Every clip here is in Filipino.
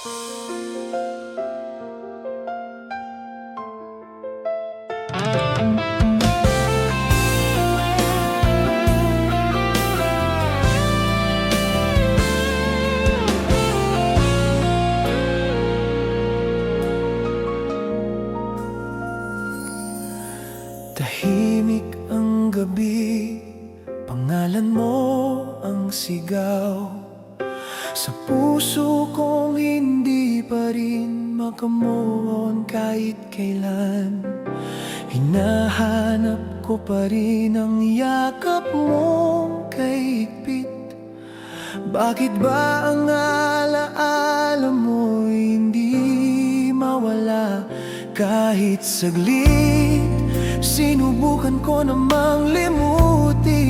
Tahimik ang gabi, pangalan mo ang sigaw sa puso kong hindi pa rin makamuon kahit kailan. Hinahanap ko pa rin ang yakap mong kahigpit. Bakit ba ang alaala mo hindi mawala kahit saglit? Sinubukan ko namang limutin,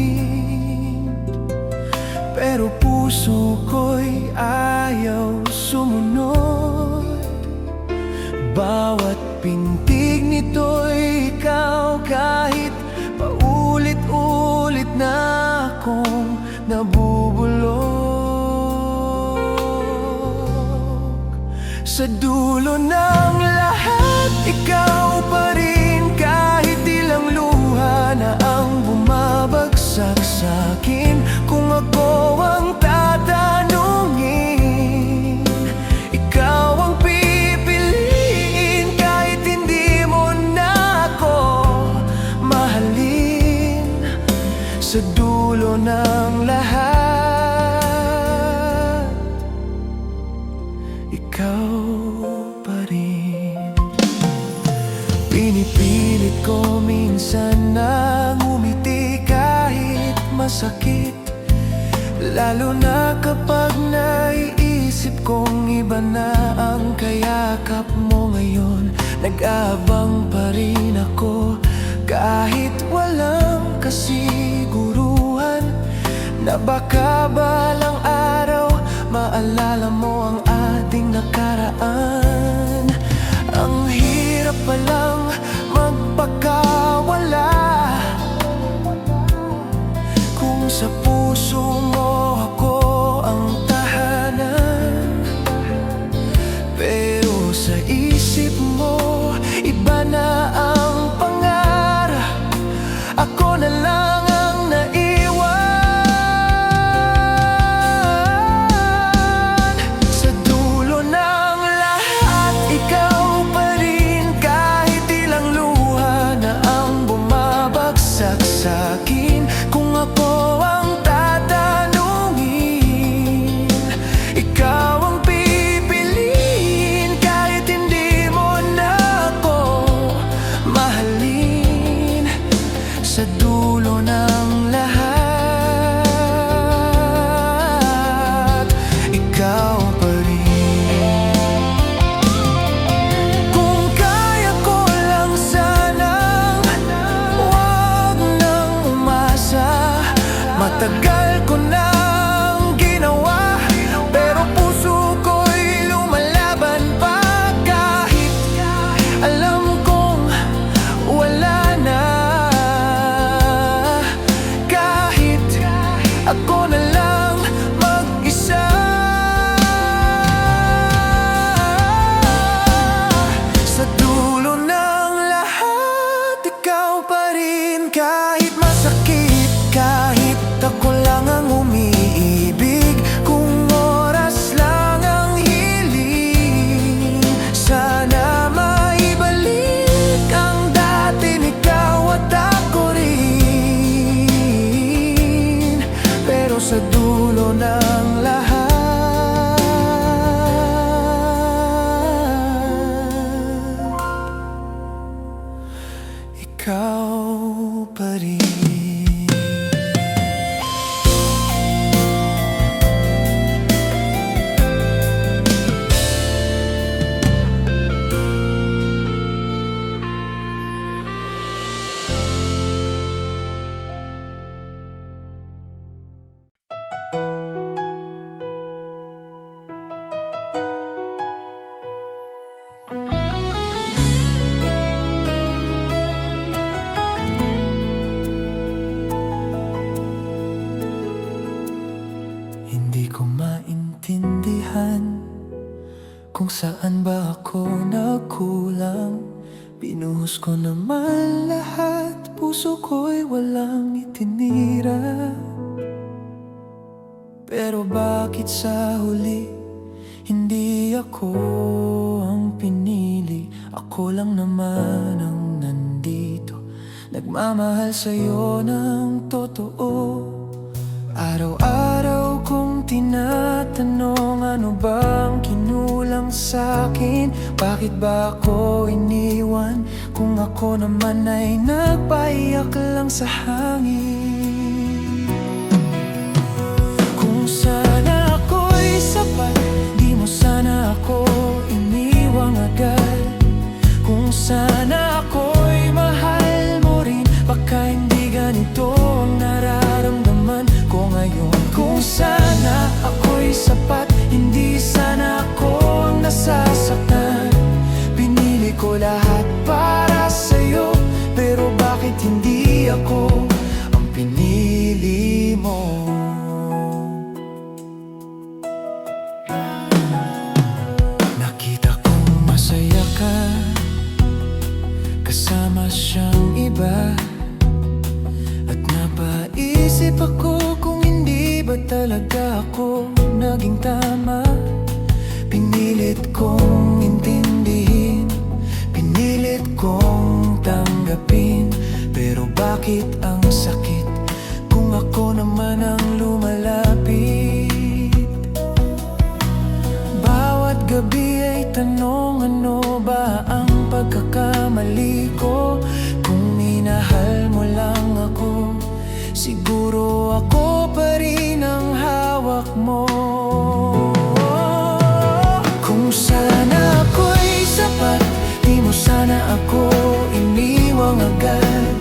pero puso ko'y ayaw sumunod. Bawat pintig nito'y ikaw, kahit paulit-ulit na akong nabubulok. Sa dulo ng lahat, ikaw pa rin, kahit ilang luha na ang bumabagsak sa'kin. Kung ako ang tatanungin, ikaw ang pipiliin, kahit hindi mo na ako mahalin. Sa dulo ng lahat, ikaw pa rin. Pinipilit ko minsan na ngumiti kahit masakit, lalo na kapag naiisip kong iba na ang kayakap mo ngayon. Nag-aabang pa rin ako kahit walang kasiguruhan, na baka balang araw maalala mo ang ating nakaraan. Ang hirap palang magpakawala kung sa puso mo ako ang tahanan, pero sa isip mo iba na ang pangarap. Ako na lang ang naiwan. kung saan ba ako nagkulang. Binuhos ko naman lahat, puso ko'y walang itinira. Pero bakit sa huli, hindi ako ang pinili? Ako lang naman ang nandito, nagmamahal sa'yo ng totoo. Araw-araw kong tinatanong, ano bang kinulang sa'kin? Bakit ba ako iniwan kung ako naman ay nagpaiyak lang sa hangin? Kung sana ako'y sapat, di mo sana ako iniwang agad. Kung sana ako'y mahal mo rin, baka hindi ganito ang nararamdaman ko ngayon. Kung sana ako'y sapat, hindi sana ako ang nasasaktan. Pinili ko lahat para sa'yo, pero bakit hindi ako ang pinili mo? Nakita kong masaya ka kasama siyang iba, at napaisip ako kung hindi ba talaga ako naging tama. Pinilit kong intindihin, pinilit kong tanggapin, pero bakit ang sakit kung ako naman ang lumalapit? Bawat gabi ay tanong, ano ba ang pagkakamali ko? Kung minahal mo lang ako, siguro ako pa rin ang hawak mo. Kung sana ako'y sapat, di mo sana ako iniwang agad.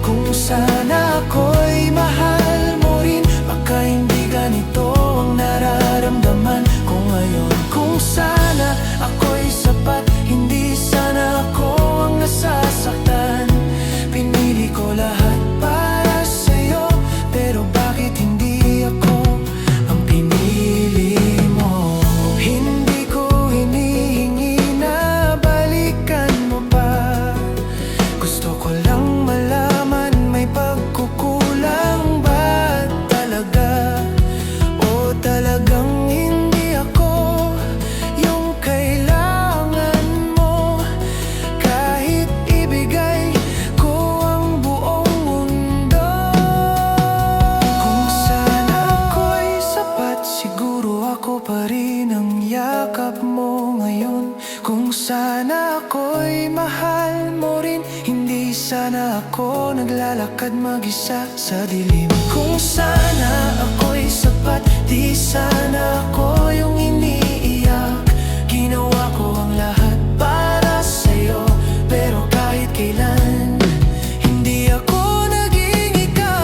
Kung sana ako'y mahal mo rin, baka hindi ganito ang nararamdaman ko ngayon. Kung sana ako'y sapat, hindi sana ako ang nasasaktan. Pinili ko lahat para sa'yo, pero bakit hindi ako ang pinili mo? Hindi ko hinihingi na balikan mo pa. Gusto ko lang malaman, may pagkukulang ba talaga? O talagang hindi ako yung kailangan mo? Kahit ibigay ko ang buong mundo. Kung sana ako'y sapat, siguro ako pa rin ang yakap mo ngayon. Kung sana ako'y mahal mo rin, hindi sana ako naglalakad mag-isa sa dilim. Kung sana ako'y sapat, di sana ako yung iniiyak. Ginawa ko ang lahat para sa'yo, pero kahit kailan hindi ako naging ikaw.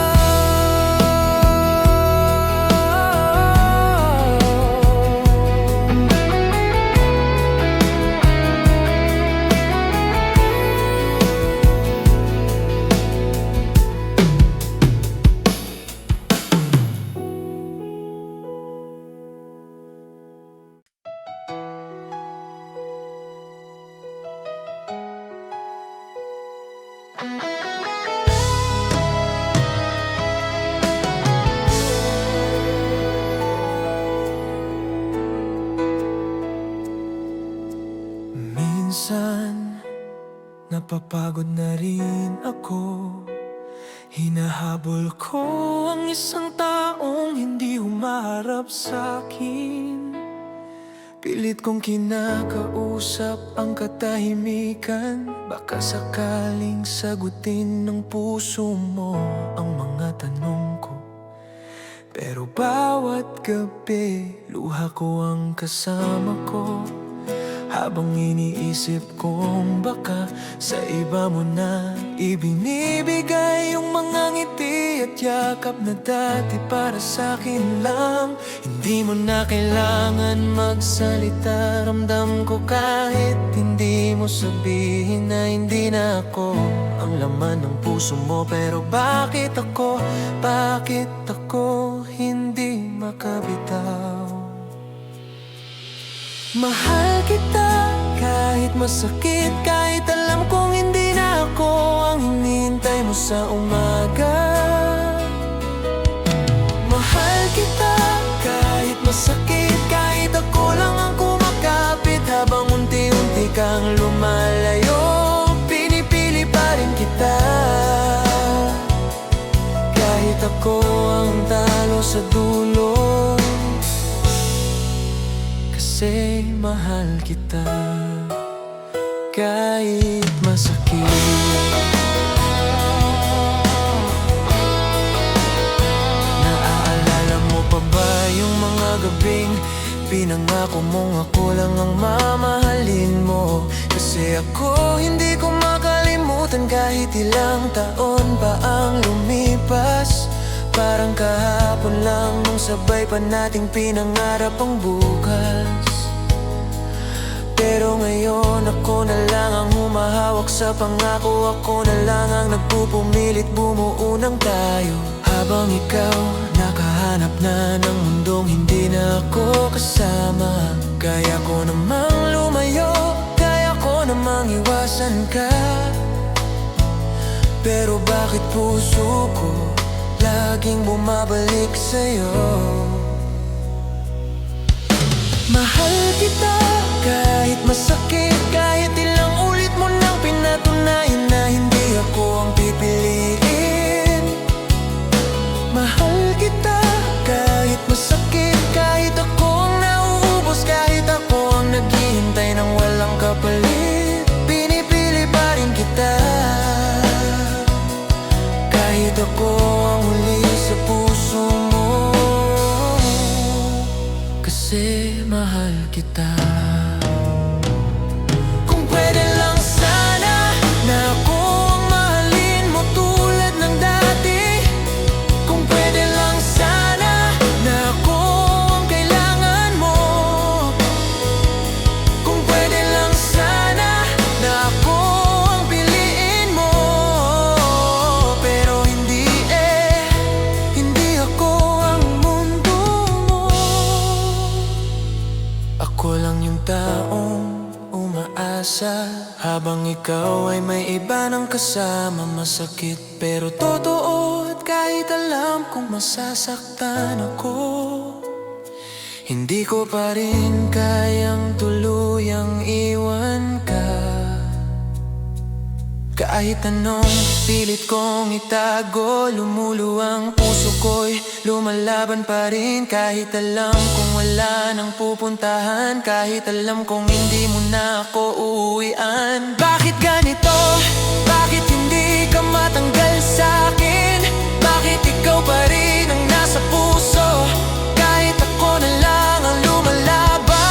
Minsan, napapagod na rin ako. Hinahabol ko ang isang taong hindi humarap sa'kin. Pilit kong kinakausap ang katahimikan, baka sakaling sagutin ng puso mo ang mga tanong ko. Pero bawat gabi, luha ko ang kasama ko, habang iniisip kong baka sa iba mo na ibinibigay yung mga ngiti at yakap na dati para sa'kin lang. Hindi mo na kailangan magsalita, ramdam ko kahit hindi mo sabihin na hindi na ako ang laman ng puso mo. Pero bakit ako hindi makabitaw? Mahal kita kahit masakit, kahit alam kong hindi na ako ang hinihintay mo sa umaga. Mahal kita kahit masakit, kahit ako lang ang kumakapit habang unti-unti kang lumalayo. Pinipili pa rin kita kahit ako ang talo sa dulo. Kasi mahal kita kahit masakit. Naaalala mo pa ba yung mga gabing pinangako mong ako lang ang mamahalin mo? Kasi ako hindi ko makalimutan kahit ilang taon pa ang lumipas. Parang kahapon lang nung sabay pa nating pinangarap ang bukas. Pero ngayon ako na lang ang humahawak sa pangako. Ako na lang ang nagpupumilit bumuo ng tayo. Habang ikaw nakahanap na ng mundong hindi na ako kasama. Kaya ko namang lumayo, kaya ko namang iwasan ka. Pero bakit puso ko laging bumabalik sa'yo? Mahal kita kahit masakit, kahit ilang ulit mo nang pinatunayan na hindi ako ang pipiliin. Mahal kita kahit masakit, kahit ako ang nauubos, kahit ako ang naghihintay ng walang kapalit. Pinipili pa rin kita kahit ako ang huli sa puso mo. Kasi mahal kita. Kung pwede lang sana na ako ang mahalin mo tulad ng dati. Kung pwede lang sana na ako ang kailangan mo. Kung pwede lang sana na ako ang piliin mo. Pero hindi hindi ako ang mundo mo. Ako lang yung taong umaasa habang ikaw ay may iba ng kasama. Masakit pero totoo, at kahit alam kong masasaktan ako, hindi ko pa rin kayang tuluyang iwan ka. Kahit anong pilit kong itago, lumuluwang puso ko'y lumalaban pa rin. Kahit alam kong wala nang pupuntahan, kahit alam kong hindi mo na ako uuwian. Bakit ganito? Bakit hindi ka matanggal sa'kin? Bakit ikaw pa rin ang nasa puso? Kahit ako na lang ang lumalaban.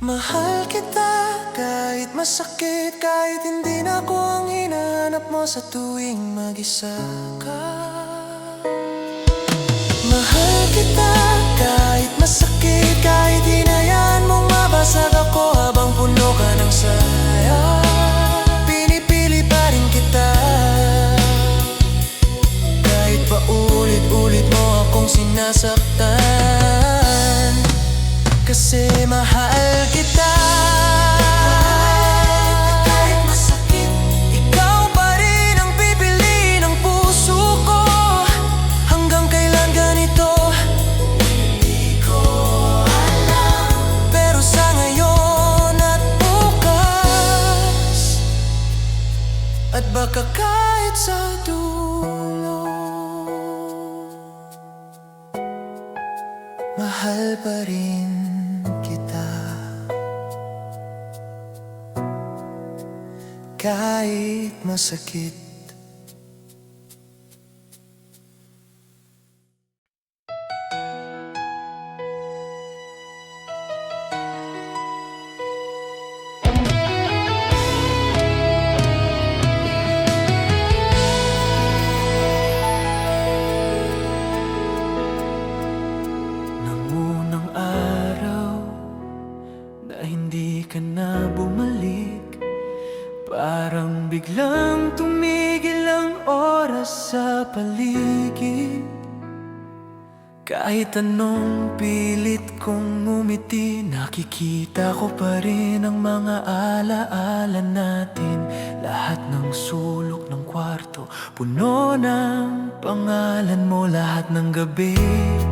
Mahal kita kahit masakit, kahit hindi na ako ang hinahanap mo sa tuwing mag-isa ka. Mahal kita kahit masakit, kahit hinayaan mong mabasag ako habang puno ka ng saya. Pinipili pa rin kita kahit pa ulit-ulit mo akong sinasaktan. Kasi mahal kita. Kahit masakit, ikaw pa rin ang pipiliin ng puso ko. Hanggang kailan ganito? Hindi ko alam. Pero sa ngayon at bukas, at baka kahit sa dulo, mahal pa rin kita kahit masakit. Nang unang araw na hindi ka na bumalik, parang biglang tumigil ang oras sa paligid. Kahit anong pilit kong ngumiti, nakikita ko pa rin ang mga alaala natin. Lahat ng sulok ng kwarto, puno ng pangalan mo. Lahat ng gabi,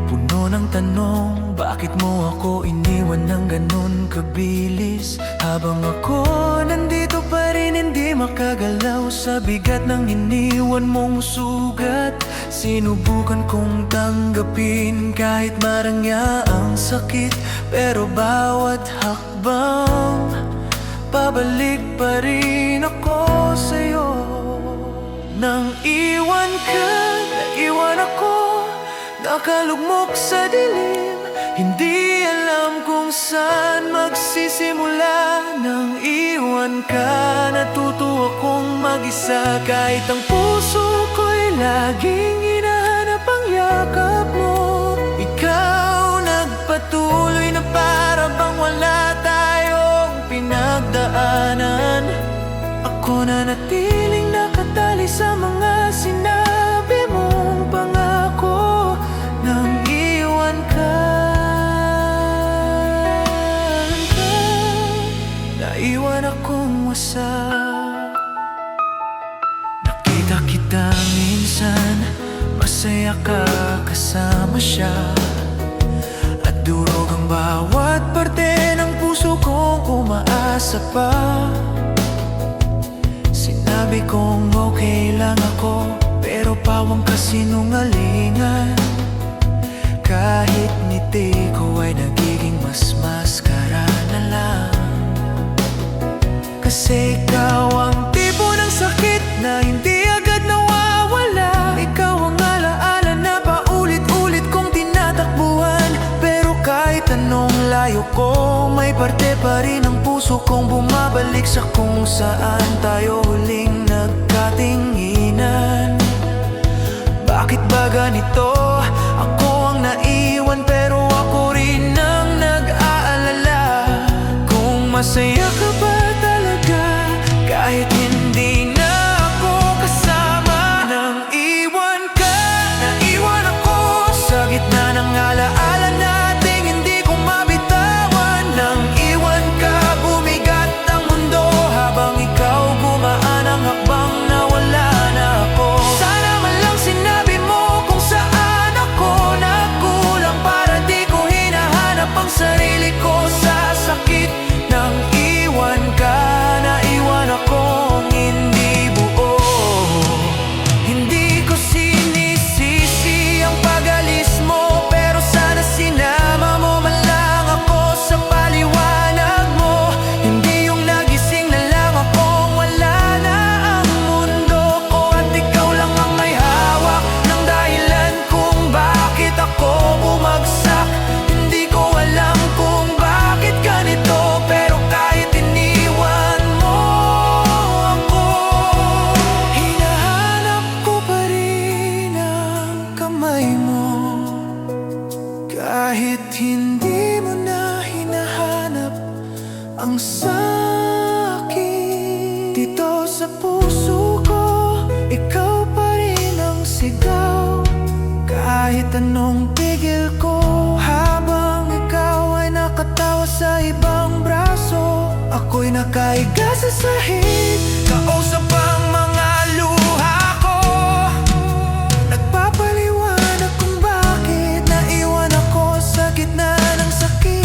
puno ng tanong, bakit mo ako iniwan ng ganun kabilis? Habang ako nandito pa rin, hindi makagalaw sa bigat ng iniwan mong sugat. Sinubukan kong tanggapin kahit marangya ang sakit, pero bawat hakbang, pabalik pa rin ako sa'yo. Nang iwan ka, naiwan ako, nakalugmok sa dilim. Hindi alam kung saan magsisimula. Nang iwan ka, natuto akong mag-isa. Kahit ang puso ko'y laging hinahanap ang yakap mo, ikaw nagpatuloy na para bang wala tayong pinagdaanan. Ako na natiling nakatali sa mga sinabi mong pangako. Nang iwan ka, naiwan akong wasak. Nakita kita minsan, masaya ka kasama siya, at durog ang bawat parte ng puso kong umaasa pa. Sinabi kong okay lang ako, pero pawang kasinungalingan. Kahit ngiti ko ay nagiging mas maskara na lang. Kasi ikaw ang tipo ng sakit na hindi agad nawawala. Ikaw ang alaala na paulit-ulit kong tinatakbuhan. Pero kahit anong layo ko, may parte pa rin ang puso kong bumabalik sa kung saan tayo huling nagkatinginan. Bakit ba ganito? Ako ang naiwan, pero ako rin ang nag-aalala. Kung masaya ka ba talaga kahit hindi na ako kasama? Nang iwan ka, naiwan ako sa gitna ng alaala nating hindi ko mabitawan. Nang iwan ka, bumigat ang mundo habang ikaw gumaan ang hakbang na wala na ako. Sana man lang sinabi mo kung saan ako nagkulang para di ko hinahanap ang sarili ko sa sakit. Nang iwan ka, naiwan akong hindi buo. Hindi ko sinisisi ang pag-alis mo, pero sana sinama mo man lang ako sa paliwanag mo. Hindi yung nagising na lang akong wala na ang mundo ko, at ikaw lang ang may hawak ng dahilan kung bakit ako bumagsak. Hindi ko alam kung bakit ganito, pero kahit iniwan mo ako, hinahanap ko pa rin ang kamay mo. Kahit hindi mo na hinahanap ang sakit, dito sa puso ko, ikaw pa rin ang sigaw. Kahit anong pigil ko, habang ikaw ay nakatawa sa ibang braso, ako'y nakahiga sa sahig, kausap ang mga luha ko. Nagpapaliwanag kung bakit naiwan ako sa gitna ng sakit.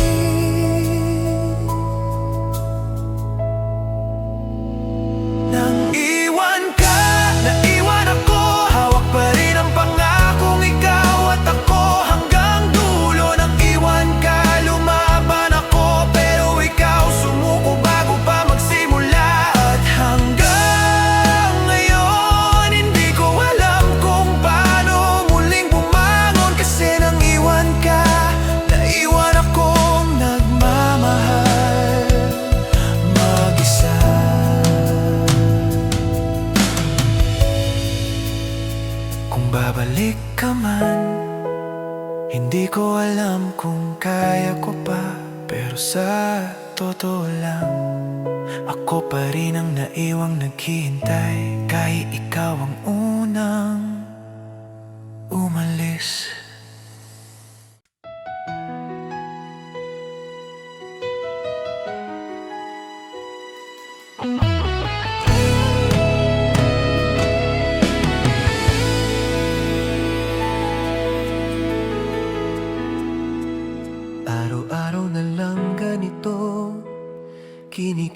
Nang iwan ka, naiwan ako, hawak pa rin ang pangakong ikaw at ako hanggang dulo. Nang iwan ka, lumaban ako, pero ikaw sumuko bago pa magsimula. At hanggang ngayon, hindi ko alam kung paano muling bumangon. Kasi nang iwan ka, naiwan akong nagmamahal mag-isa. Kung babalik ka man, hindi ko alam kung kaya ko pa. Pero sa totoo lang, ako pa rin ang naiwang naghihintay. Kahit ikaw ang unang umalis.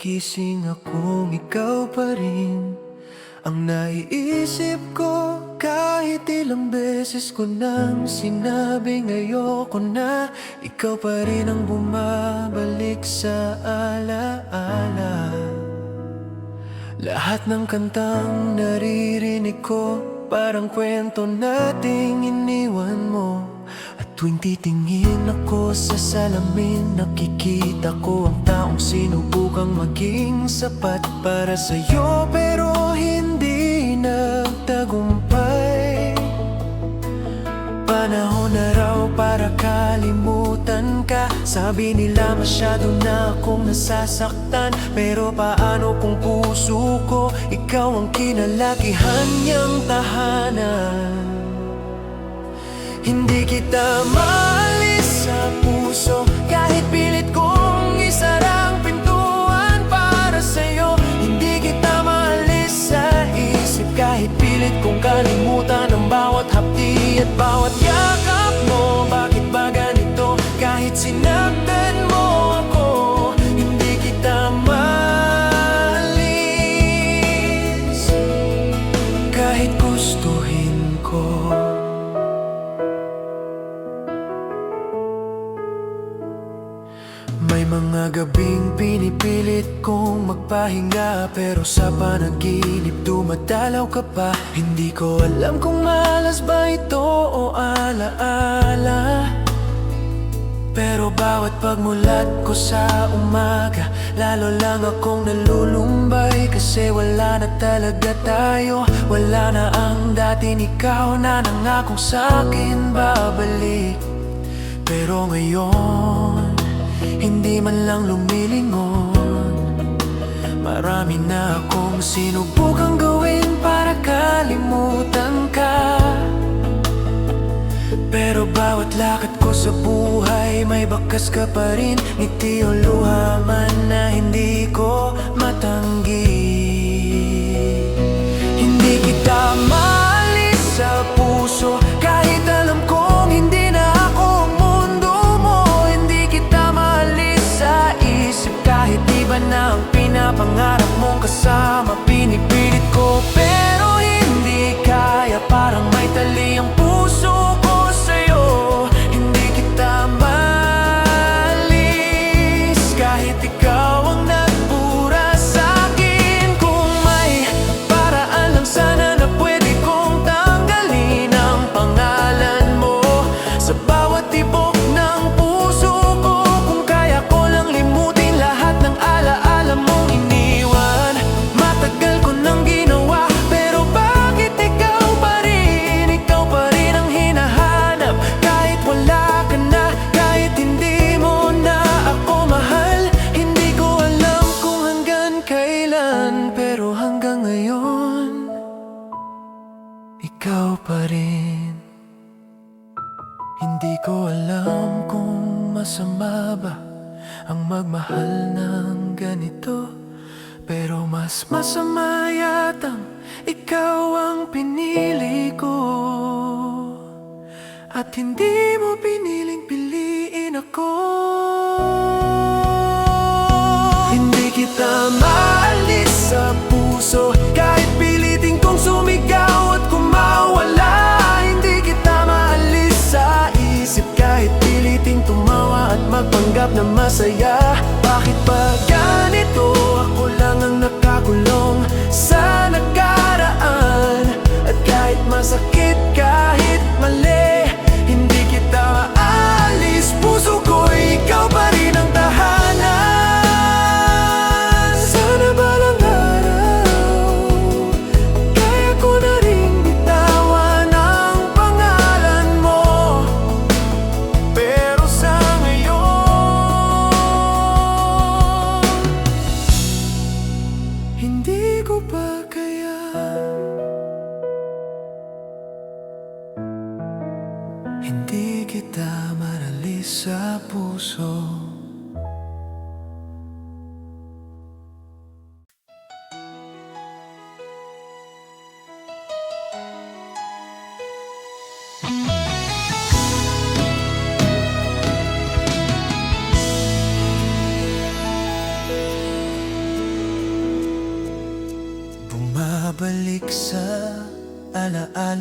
nagigising akong ikaw pa rin ang naiisip ko. Kahit ilang beses ko nang sinabing ayoko na, ikaw pa rin ang bumabalik sa alaala. Lahat ng kantang naririnig ko parang kwento nating iniwan mo. At tuwing titingin ako sa salamin, nakikita ko ang taong sinubukang maging sapat para sa'yo, pero hindi nagtagumpay. Panahon na raw para kalimutan ka. Sabi nila masyado na akong nasasaktan, pero paano kung puso ko ikaw ang kinalakihan niyang tahanan? Hindi kita maalis sa puso, kahit pilit kong isarang pintuan para sa'yo. Hindi kita maalis sa isip, kahit pilit kong kalimutan ang bawat hapdi at bawat yakap mo. Bakit ba ganito? Kahit sinaktan mo ako, hindi kita maalis, kahit gustuhin ko. May mga gabing pinipilit kong magpahinga, pero sa panaginip dumadalaw ka pa. Hindi ko alam kung malas ba ito o alaala, pero bawat pagmulat ko sa umaga, lalo lang akong nalulumbay. Kasi wala na talaga tayo, wala na ang dating ikaw na nangakong sa'kin babalik. Pero ngayon, hindi man lang lumilingon. Marami na akong sinubukang gawin para kalimutan ka, pero bawat lakad ko sa buhay may bakas ka pa rin. Ngiti o luha man na hindi ko matanggi. Hindi kita maalis sa puso, kahit alam kong hindi na ako ang mundo mo. Hindi kita maalis sa isip, kahit iba na ang pinapangarap mong kasama. Pinipilit ko pero hindi kaya, parang may tali ang puso ko sa'yo. Hindi kita maalis, kahit ikaw ang nagbura sa'kin. Kung may paraan lang sana na pwede kong tanggalin ang pangalan mo sa bawat tibok ng puso ko. Kung kaya ko lang limutin lahat ng alaala mong iniwan. Matagal ko nang ginawa, pero bakit ikaw pa rin? Ikaw pa rin ang hinahanap, kahit wala ka na, kahit hindi mo na ako mahal. Hindi ko alam kung hanggang kailan, pero hanggang ngayon ikaw pa rin. Hindi ko alam kung masama ba ang magmahal ng ganito, pero mas masama yatang ikaw ang pinili ko, at hindi mo piniling piliin ako. Hindi kita maalis sa puso, kahit pilitin kong sumigaw at kumawala. Hindi kita maalis sa isip, kahit piliting tumawa at magpanggap na masaya. Bakit ba ganito? Ako lang ang nakakulong sa nakaraan, at kahit masakit, kahit mali, hindi kita maalis. Puso ko, ikaw pa rin ang tahanan. Sana balang araw kaya ko na rin bitawan ang pangalan mo, pero sa ngayon hindi ko pa kaya. Hindi kita maralis sa puso.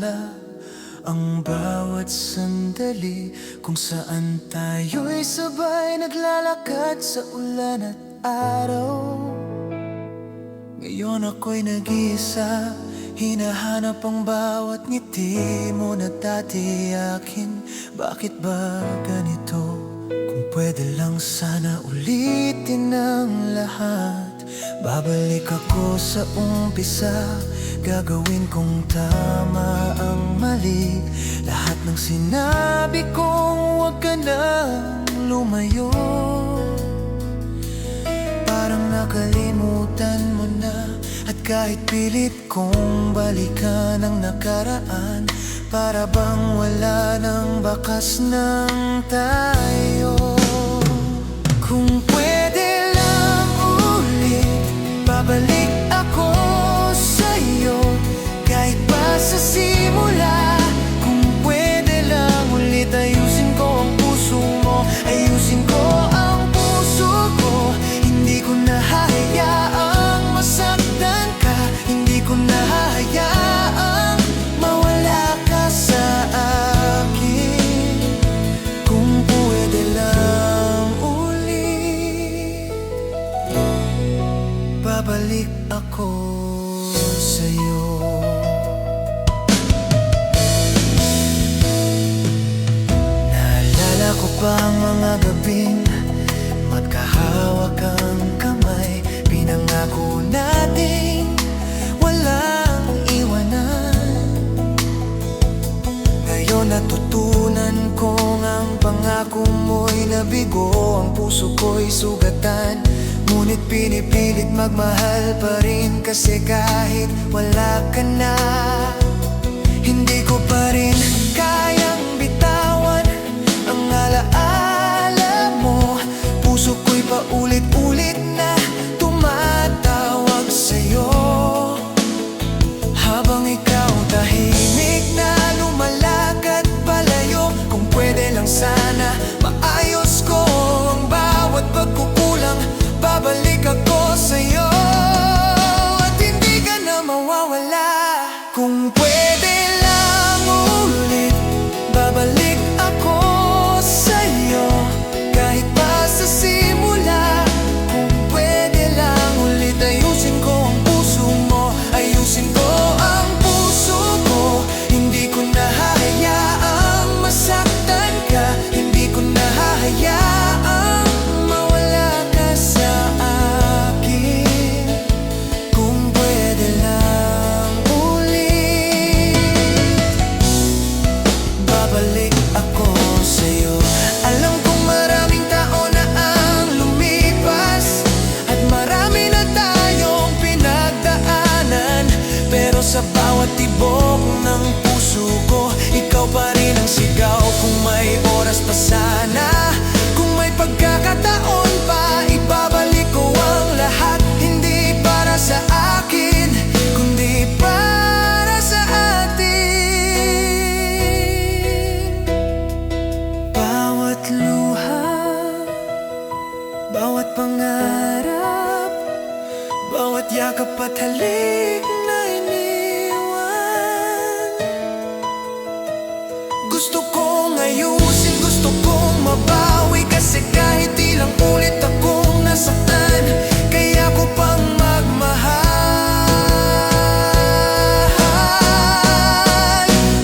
masigla ang bawat sandali kung saan tayo'y sabay naglalakad sa ulan at araw. Ngayon ako'y nag-iisa, hinahanap ang bawat ngiti mo na dati akin. Bakit ba ganito? Kung pwede lang sana ulitin ang lahat. Babalik ako sa umpisa, gagawin kong tama ang mali. Lahat ng sinabi kong huwag ka nang lumayo, parang nakalimutan mo na. At kahit pilit kong balikan ang nakaraan, para bang wala nang bakas ng tayo. Kung pwede lang ulit, babalik ako sa'yo, kahit pa sa simula. Kung pwede lang ulit, ayusin ko ang puso mo, ayusin ko ang puso ko. Hindi ko na hahayaang masaktan ka, hindi ko na hahayaang mawala ka sa akin. Kung pwede lang ulit, babalik ako sa'yo. Naalala ko pa ang mga gabing magkahawak ang kamay, pinangako nating walang iwanan. Ngayon natutunan kong ang pangako mo'y nabigo, ang puso ko'y sugatan. Ngunit pinipilit magmahal pa rin, kasi kahit wala ka na, hindi ko pa rin kayang bitawan ang alaala mo. Puso ko'y paulit-ulit na tumatawag sa'yo, habang ikaw tahimik na lumalakad palayo. Kung pwede lang sana maayos ko ang bawat pagkukulang, babalik ako sa'yo at hindi ka na mawawala. Kung pwede lang ulit, babalik ako sa'yo, kahit pa sa simula. Kung pwede lang ulit, ayusin ko ang puso mo, ayusin ko ang puso ko. Hindi ko na hahayaang masaktan ka, hindi ko na hahayaang mawala ka sa akin. Kung pwede lang ulit, babalik ako sa'yo. Alam kong maraming taon na ang lumipas, at marami na tayong pinagdaanan, pero sa bawat tibok ng puso ko, ikaw pa rin ang sigaw. Kung may oras pa sana, kung may pagkakataon pa, ibabalik ko ang lahat. Hindi para sa akin, kundi para sa atin. Bawat luha, bawat pangarap, bawat yakap at halik na iniwan, gusto kong ayusin, gusto kong mabawi. Kasi kahit ilang ulit akong nasaktan, kaya ko pang magmahal.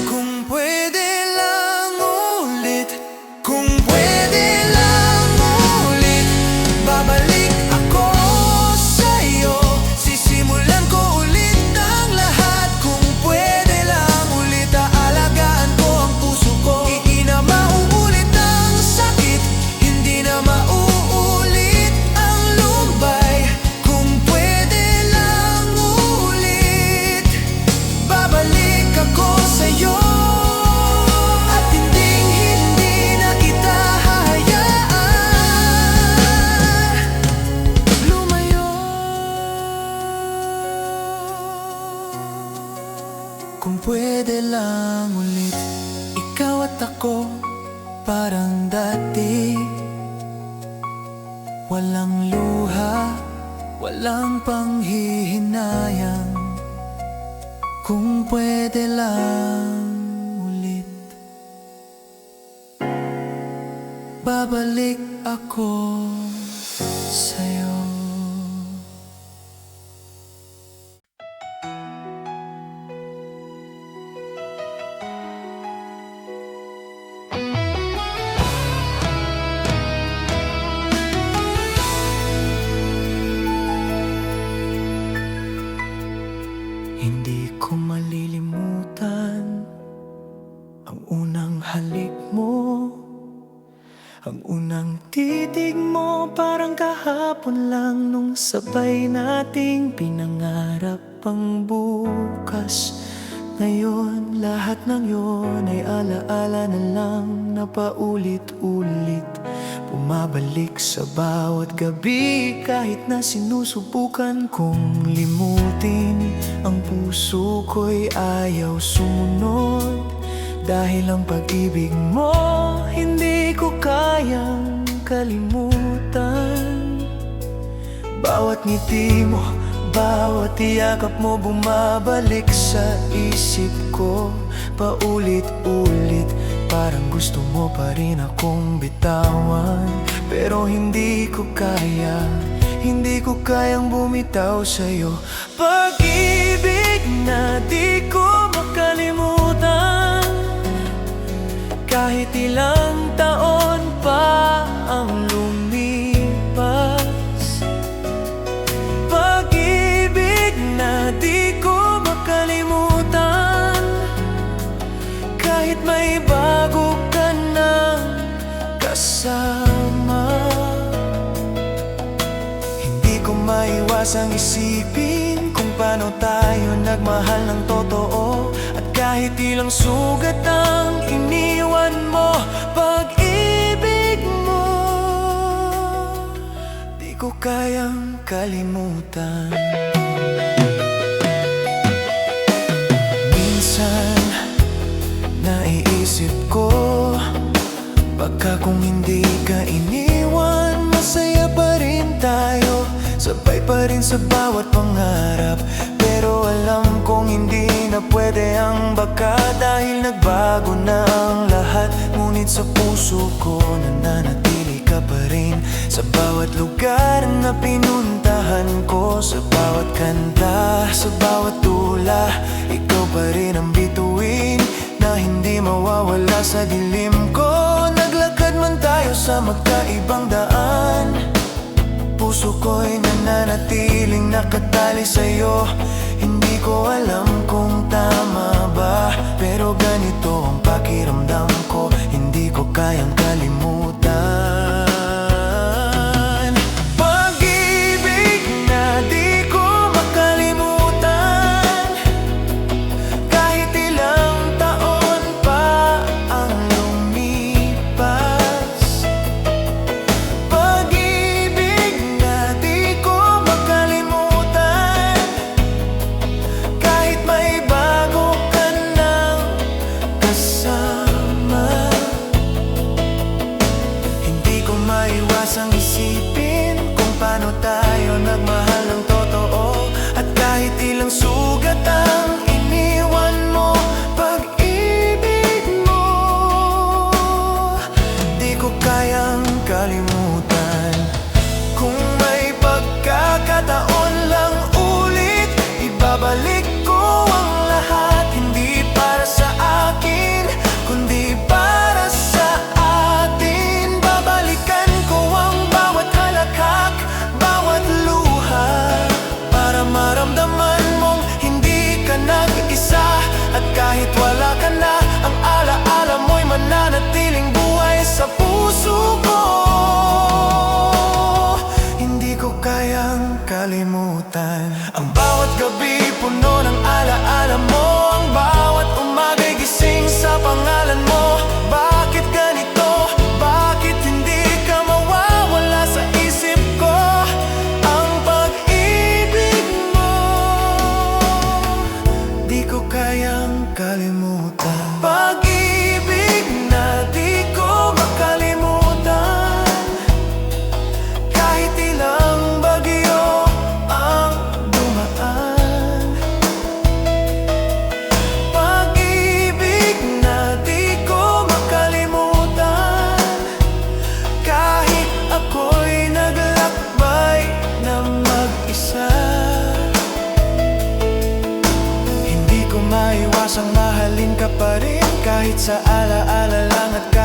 Kung pwede lang ulit, kung pwede lang ulit, babalik ako sa'yo, sisimulan ko ulit ang lahat. Kung pwede lang ulit, aalagaan ko ang puso ko. Hindi na mauulit ang sakit, hindi na mauulit ang lumbay. Kung pwede lang ulit, babalik ako sa'yo, at hindi na kita hahayaan lumayo. Kung pwede lang ulit, ikaw at ako parang dati, walang luha, walang panghihinayang. Kung pwede lang ulit, babalik ako sa'yo. Hindi ko malilimutan ang unang halik mo, ang unang titig mo. Parang kahapon lang nung sabay nating pinangarap ang bukas. Ngayon lahat ng yon ay alaala na lang na paulit-ulit bumabalik sa bawat gabi. Kahit na sinusubukan kong limutin, ang puso ko'y ayaw sumunod. Dahil ang pag-ibig mo hindi ko kayang kalimutan. Bawat ngiti mo, bawat yakap mo bumabalik sa isip ko paulit-ulit. Parang gusto mo pa rin akong bitawan, pero hindi ko kaya, hindi ko kayang bumitaw sa'yo. Pag-ibig na di ko makalimutan, kahit ilang taon pa ang lumipas. Pag-ibig na di ko makalimutan, kahit may bago ka ng kasama. Hindi ko maiwasang isipin kung paano tayo nagmahal ng totoo. At kahit ilang sugat ang iniwan mo, pag-ibig mo di ko kayang kalimutan. Minsan naiisip ko, baka kung hindi ka iniwan, masaya pa rin tayo, sabay pa rin sa bawat pangarap. Pero alam kong hindi na pwede ang baka, dahil nagbago na ang lahat. Ngunit sa puso ko nananatili ka pa rin, sa bawat lugar na pinuntahan ko, sa bawat kanta, sa bawat tula. Ikaw pa rin ang bituin na hindi mawawala sa dilim ko. Naglakad man tayo sa magkaibang daan, puso ko'y nananatiling nakatali sa'yo. Hindi ko alam kung tama ba, pero ganito ang pakiramdam ko, hindi ko kayang kalimutan. Pag-ibig na di ko makalimutan, kahit ilang taon pa ang lumipas. Pag-ibig na di ko makalimutan, kahit may bago ka ng kasama.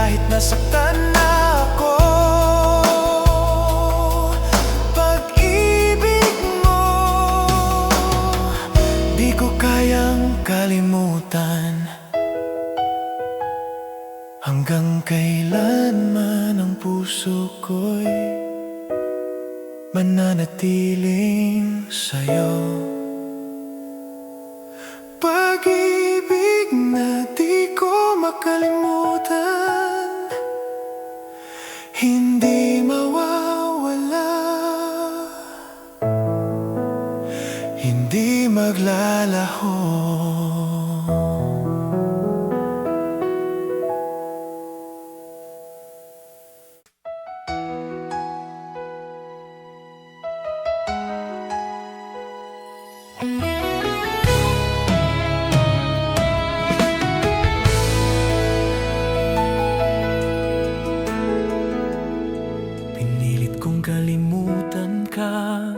kahit nasaktan na ako. Pag-ibig mo, di ko kayang kalimutan. Hanggang kailanman ang puso ko'y mananatiling sa'yo. Pag-ibig na di ko makalimutan, hindi mawawala, hindi maglalaho. Pinilit kong kalimutan ka,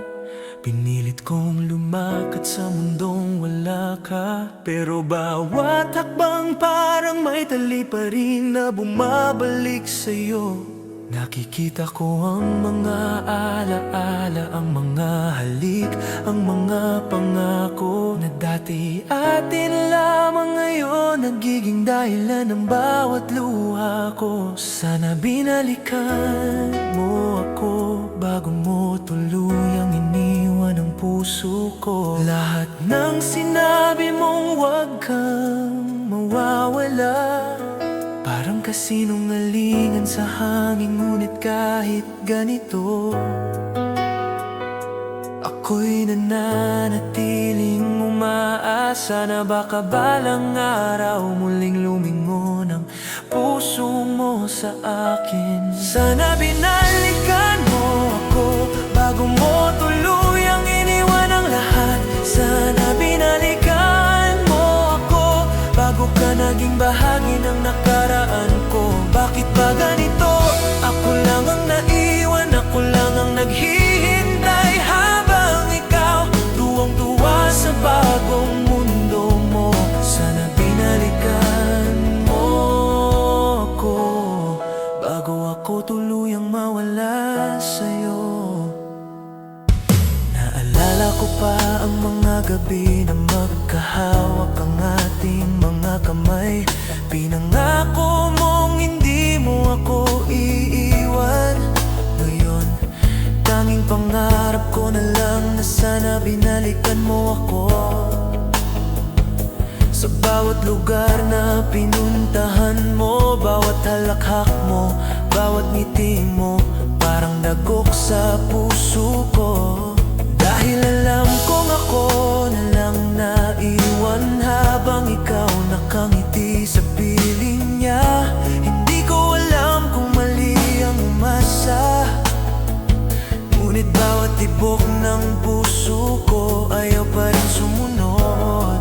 pinilit kong lumakad sa mundong wala ka. Pero bawat hakbang parang may tali pa rin na bumabalik sa'yo. Nakikita ko ang mga alaala, ang mga halik, ang mga pangako na dati atin lamang, ngayon nagiging dahilan ng bawat luha ko. Sana binalikan mo ako bago mo tuluyang iniwan ang puso ko. Lahat ng sinabi mong huwag kang mawawala, parang kasinungalingan sa hangin, ngunit kahit ganito, ako'y nananatiling umaasa na baka balang araw muling lumingon ang puso mo sa akin. Sana binalikan mo ako bago mo tuluyang iniwan ang lahat. Sana binalikan mo ako bago ka naging bahagi ng nakaraan ko. Bakit ba ganito? Ako lang ang naiwan, ako lang ang naghihintay, habang ikaw tuwang-tuwa sa bagong mundo mo. Sana binalikan mo ako bago ako tuluyang mawala sa'yo. Naalala ko pa ang mga gabi na magkahawak ang ating mga kamay. Pinangako mong hindi mo ako iiwan. Ngayon, tanging pangarap ko na lang na sana binalikan mo ako. Sa bawat lugar na pinuntahan mo, bawat halakhak mo, bawat ngiti mo, parang dagok sa puso ko. Dahil alam kong ako na lang naiwan, habang ikaw nakangiti sa piling niya. Hindi ko alam kung mali ang umasa, ngunit bawat tibok ng puso ko ayaw pa rin sumunod.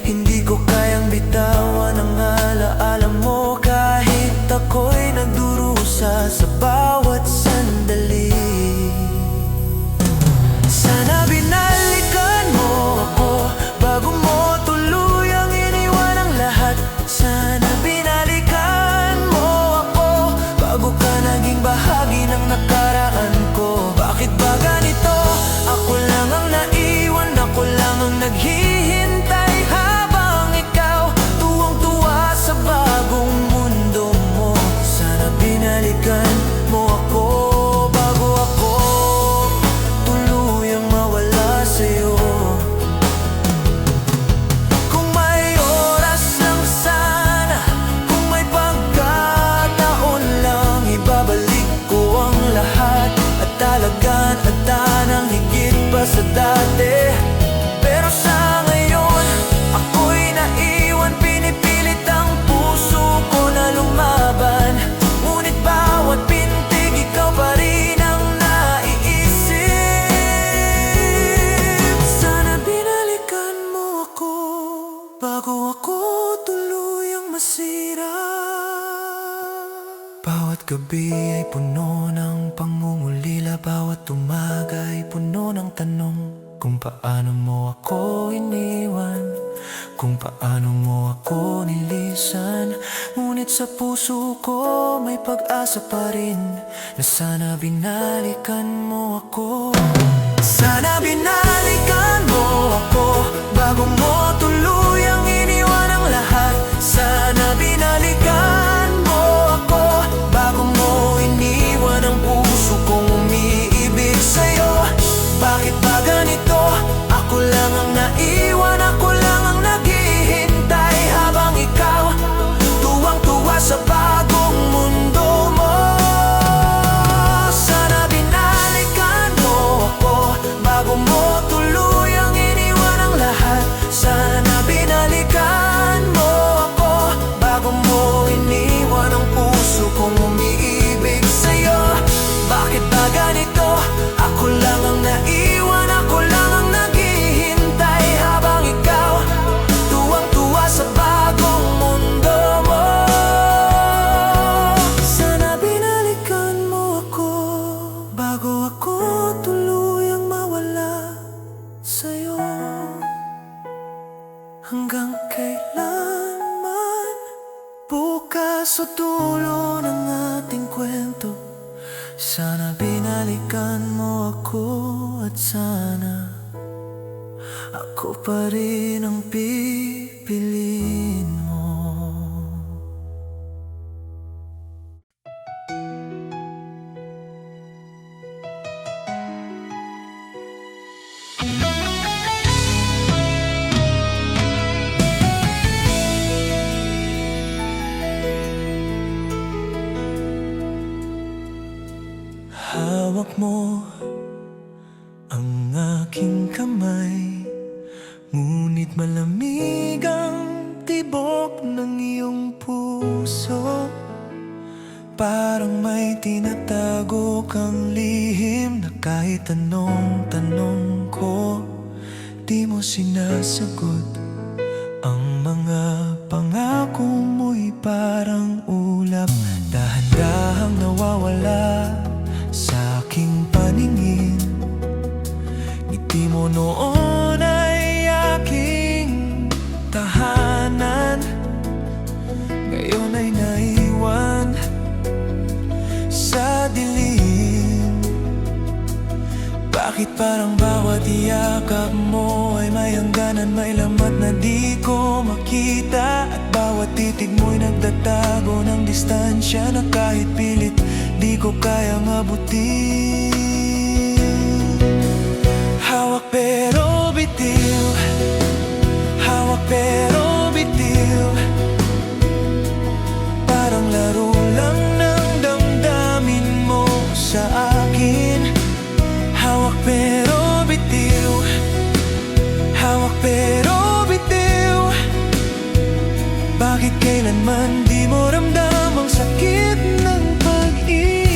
Hindi ko kayang bitawan ang alaala mo, kahit ako'y nagdurusa sa bawat sandali. Sana binalikan mo ako bago mo tuluyang iniwan ang lahat. Sana binalikan mo ako bago ka naging bahagi ng nakaraan ko. Bakit ba ganito? Ako lang ang naiwan, ako lang ang naghihintay, habang ikaw tuwang-tuwa sa bagong mundo mo. Sana binalikan mo ako bago ako tuluyang mawala sa'yo. Kung may oras lang sana, kung may pagkataon lang, ibabalik ko ang lahat at talagan at tanang higit pa sa dati. Pero sa ngayon, ako'y naiwan, pinipilit ang puso ko na lumaban. Ngunit bawat pintig, ikaw pa rin ang naiisip. Sana binalikan mo ako bago ako tuluyang masira. Bawat gabi ay puno ng pangungulila, bawat umaga ay puno ng tanong kung paano mo ako iniwan, kung paano mo ako nilisan. Ngunit Ngunit sa puso ko may pag-asa pa rin na sana binalikan mo ako. Sana binalikan mo ako bago mo tuluyang iniwan ang lahat. Sana binalikan mo ako bago mo iniwan ang puso kong umiibig sa'yo. Bakit ba ganito? Ako lang ang naiwan, ako lang ang naghihintay habang ikaw tuwang-tuwa sa bagong mundo mo. Sana binalikan mo ako bago mo tuluyang iniwan ang lahat. Sana binalikan mo ako bago mo iniwan ang puso kong umiibig sa'yo. Bakit ba ganito? Ako lang ang naiwan, ako lang ang naghihintay habang ikaw tuwang-tuwa sa bagong mundo mo. Sana binalikan mo ako bago ako tuluyang mawala sa'yo. Hanggang kailanman, bukas o dulo ng ating kwento, sana binalikan mo ako at sana ako pa rin ang pipiliin mo. Hawak mo ang aking kamay, ngunit malamig ang tibok ng iyong puso. Parang may tinatago kang lihim na kahit anong tanong ko, di mo sinasagot. Ang mga pangako mo'y parang ulap, dahan-dahang nawawala sa aking paningin. Ngiti mo noon ay aking tahanan, ngayon ay naiwan sa dilim. Bakit parang bawat yakap mo ay may hangganan, may lamat na di ko makita, at bawat titig mo'y nagtatago ng distansya na kahit pilit di ko kayang abutin. Hawak pero bitiw, hawak pero bitiw, parang laro lang ng damdamin mo sa akin. Hawak pero bitiw, hawak pero bitiw, bakit kailanman di mo ramdam ang sakit ng pag-ibig?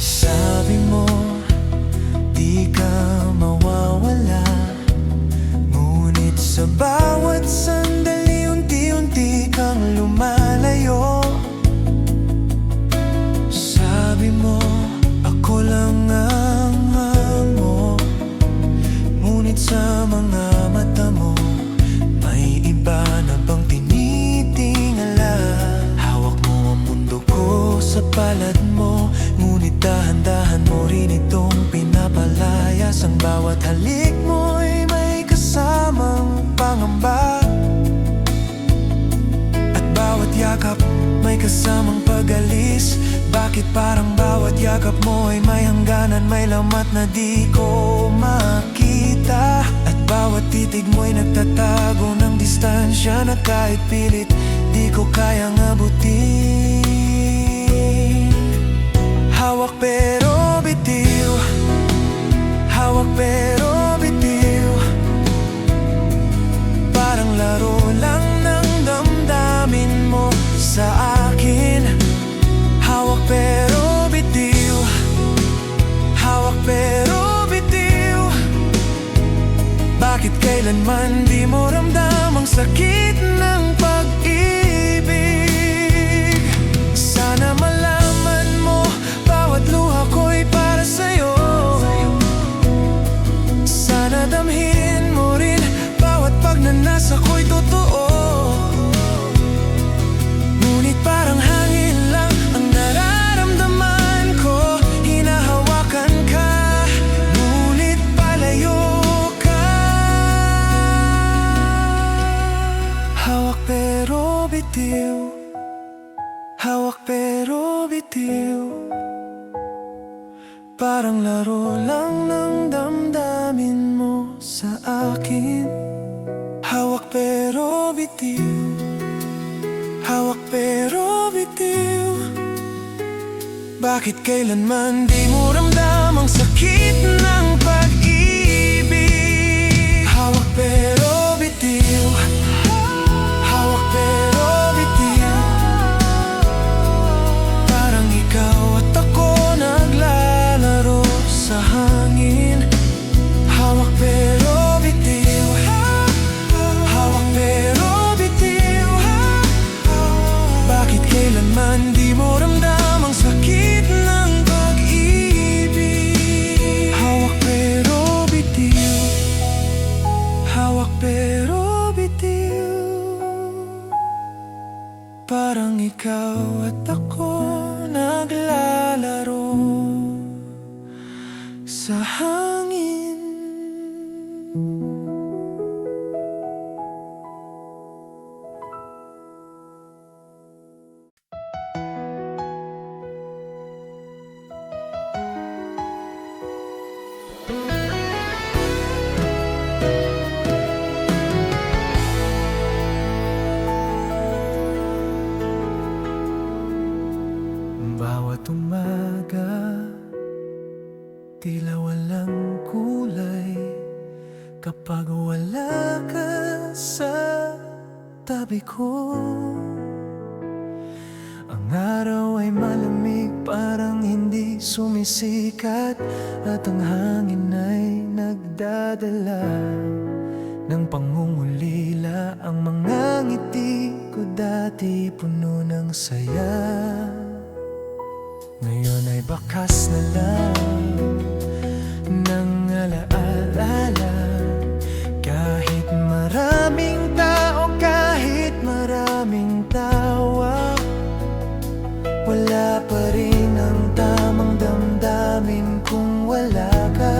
Sabi mo di ka mawawala, ngunit sa bawat sandali unti-unti kang lumalayo. Sabi mo ako lang ang hango, ngunit sa mga mata mo may iba na bang tinitingala. Hawak mo ang mundo ko sa palad mo, ngunit dahan-dahan mo rin itong pinapalayas. Ang bawat halik mo'y may kasamang pangamba, at bawat yakap may kasamang pag-alis. Bakit parang bawat yakap mo ay may hangganan, may lamat na di ko makita, at bawat titig mo'y nagtatago ng distansya na kahit pilit di ko kayang abutin. Hawak pero bitiw, hawak pero bitiw, parang laro lang ng damdamin mo sa akin. Hawak pero bitiw, hawak pero bitiw, bakit kailanman di mo ramdam ang sakit ng pag-ibig? Sana malaman mo bawat luha ko'y para sa'yo. Sana damhin mo rin bitiw, hawak pero bitiw. Parang laro lang ng damdamin mo sa akin. Hawak pero bitiw, hawak pero bitiw. Bakit kailanman di mo ramdam ang sakit ng pag-ibig? Hawak pero bitiw, hawak pero bitiw. Parang ikaw at ako naglalaro sa hangin. Hawak pero bitiw, hawak pero bitiw. Bakit kailanman di mo ramdam ang sakit ng pag-ibig? Hawak pero bitiw, hawak pero bitiw. Parang ikaw at ako naglalaro sa hangin. Bawat umaga, tila walang kulay kapag wala ka sa tabi ko. Ang araw ay malamig, parang hindi sumisikat, at ang hangin ay nagdadala ng pangungulila. Ang mga ngiti ko dati puno ng saya, ngayon ay bakas na lang ng alaala. Kahit maraming tao, kahit maraming tawa, wala pa rin ang tamang damdamin kung wala ka.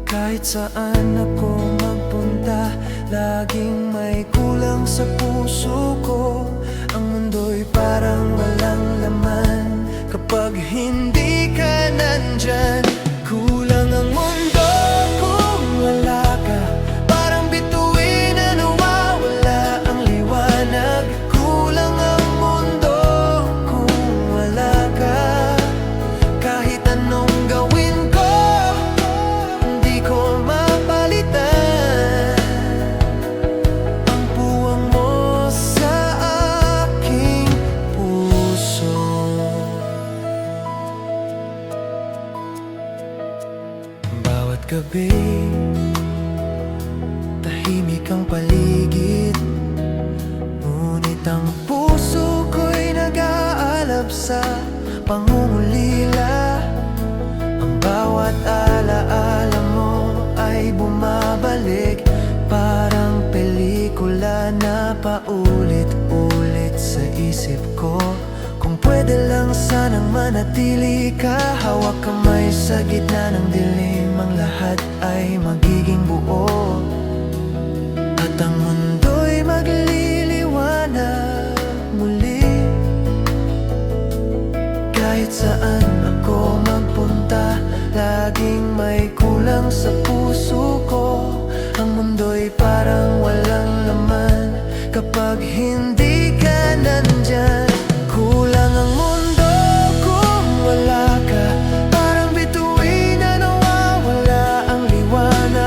Kahit saan ako magpunta, laging may kulang sa puso ko. Ang mundo'y parang walang laman kapag hindi ka nandyan. Kulang ang mundo kung wala ka, parang bituin na nawawala ang liwanag. Kulang ang mundo kung wala ka. Kahit anong gawin ko, hindi ko mapalitan ang puwang mo sa aking puso. Bawat gabi, tahimik ang paligid, ngunit ang puso ko'y nag-aalab sa pangungulila. Ang bawat alaala mo ay bumabalik, parang pelikula na paulit-ulit sa isip ko. Kung pwede lang sanang manatili ka, hawak kamay sa gitna ng dilim, ang lahat ay magiging buo, at ang mundo'y magliliwanag muli. Kahit saan ako magpunta, laging may kulang sa puso ko. Ang mundo'y parang walang laman kapag hindi ka nandyan. Kulang ang mundo kung wala ka, parang bituin na nawawala ang liwanag.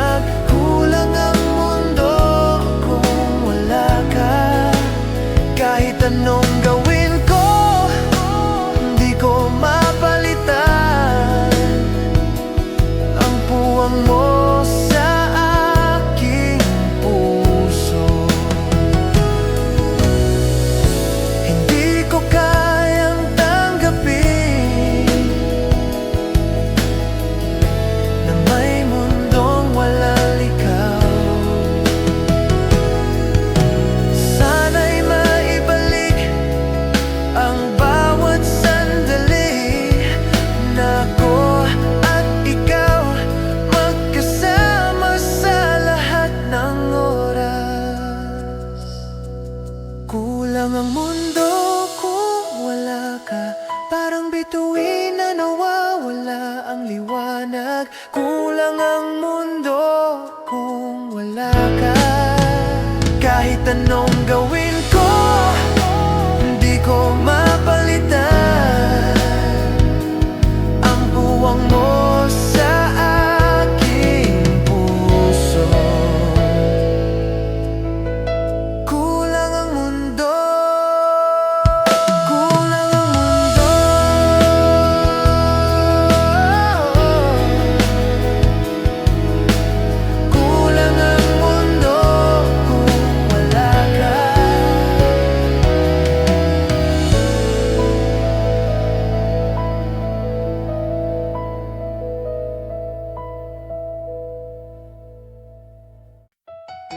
Sa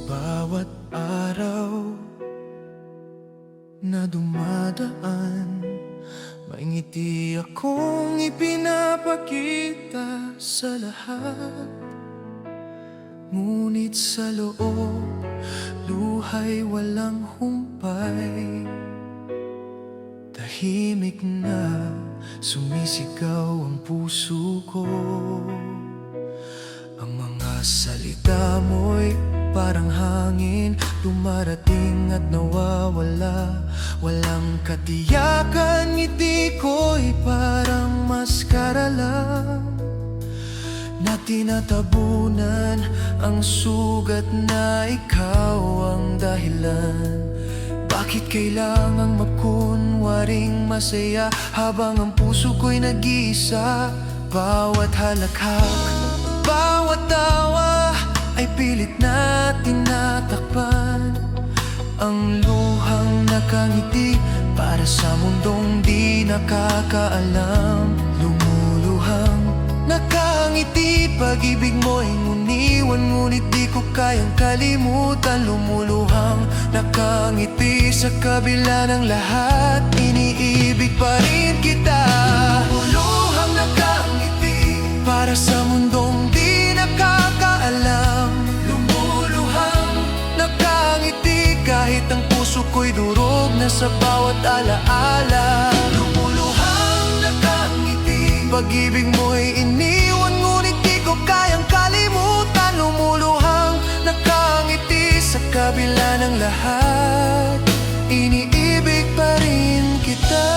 bawat araw na dumadaan, may ngiti akong ipinapakita sa lahat. Ngunit sa loob, luhay walang humpay. Tahimik na sumisigaw ang puso ko. Ang mga salita mo'y parang hangin, dumarating at nawawala. Walang katiyakan, ngiti ko'y parang maskara lang na tinatabunan ang sugat na ikaw ang dahilan. Bakit kailangang magkunwaring masaya habang ang puso ko'y nag-iisa? Bawat halakhak, bawat tawa ay pilit na tinatakpan. Ang luhang nakangiti para sa mundong di nakakaalam. Lumuluhang nakangiti, pag-ibig mo'y nguniwan, ngunit di ko kayang kalimutan. Lumuluhang nakangiti sa kabila ng lahat, iniibig pa rin kita. Lumuluhang nakangiti para sa mundong di nakakaalam. Lumuluhang nakangiti kahit ang puso ko'y durog na sa bawat alaala. Lumuluhang nakangiti, pag-ibig mo'y iniwan, ngunit di ko kayang kalimutan. Lumuluhang nakangiti sa kabila ng lahat, iniibig pa rin kita.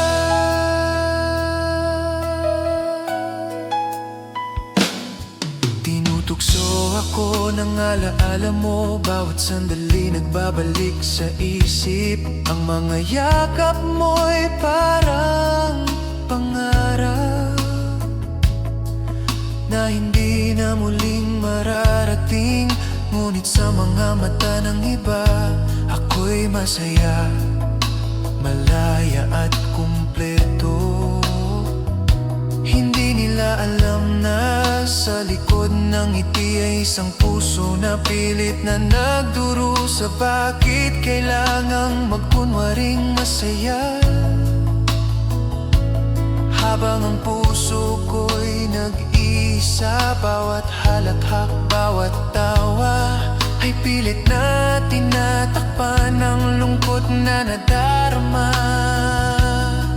Tinutugso ako ng alaala mo, bawat sandali nagbabalik sa isip. Ang mga yakap mo'y parang pangarap na hindi na muling mararating. Ngunit sa mga mata ng iba, ako'y masaya, malaya at kumpleto. Hindi nila alam na sa likod ng ngiti ay isang puso na pilit na nagdurusa. Bakit kailangang magkunwaring masaya habang ang puso ko'y nag-iisa? Bawat halakhak, bawat tawa ay pilit na tinatakpan ng lungkot na nadarama.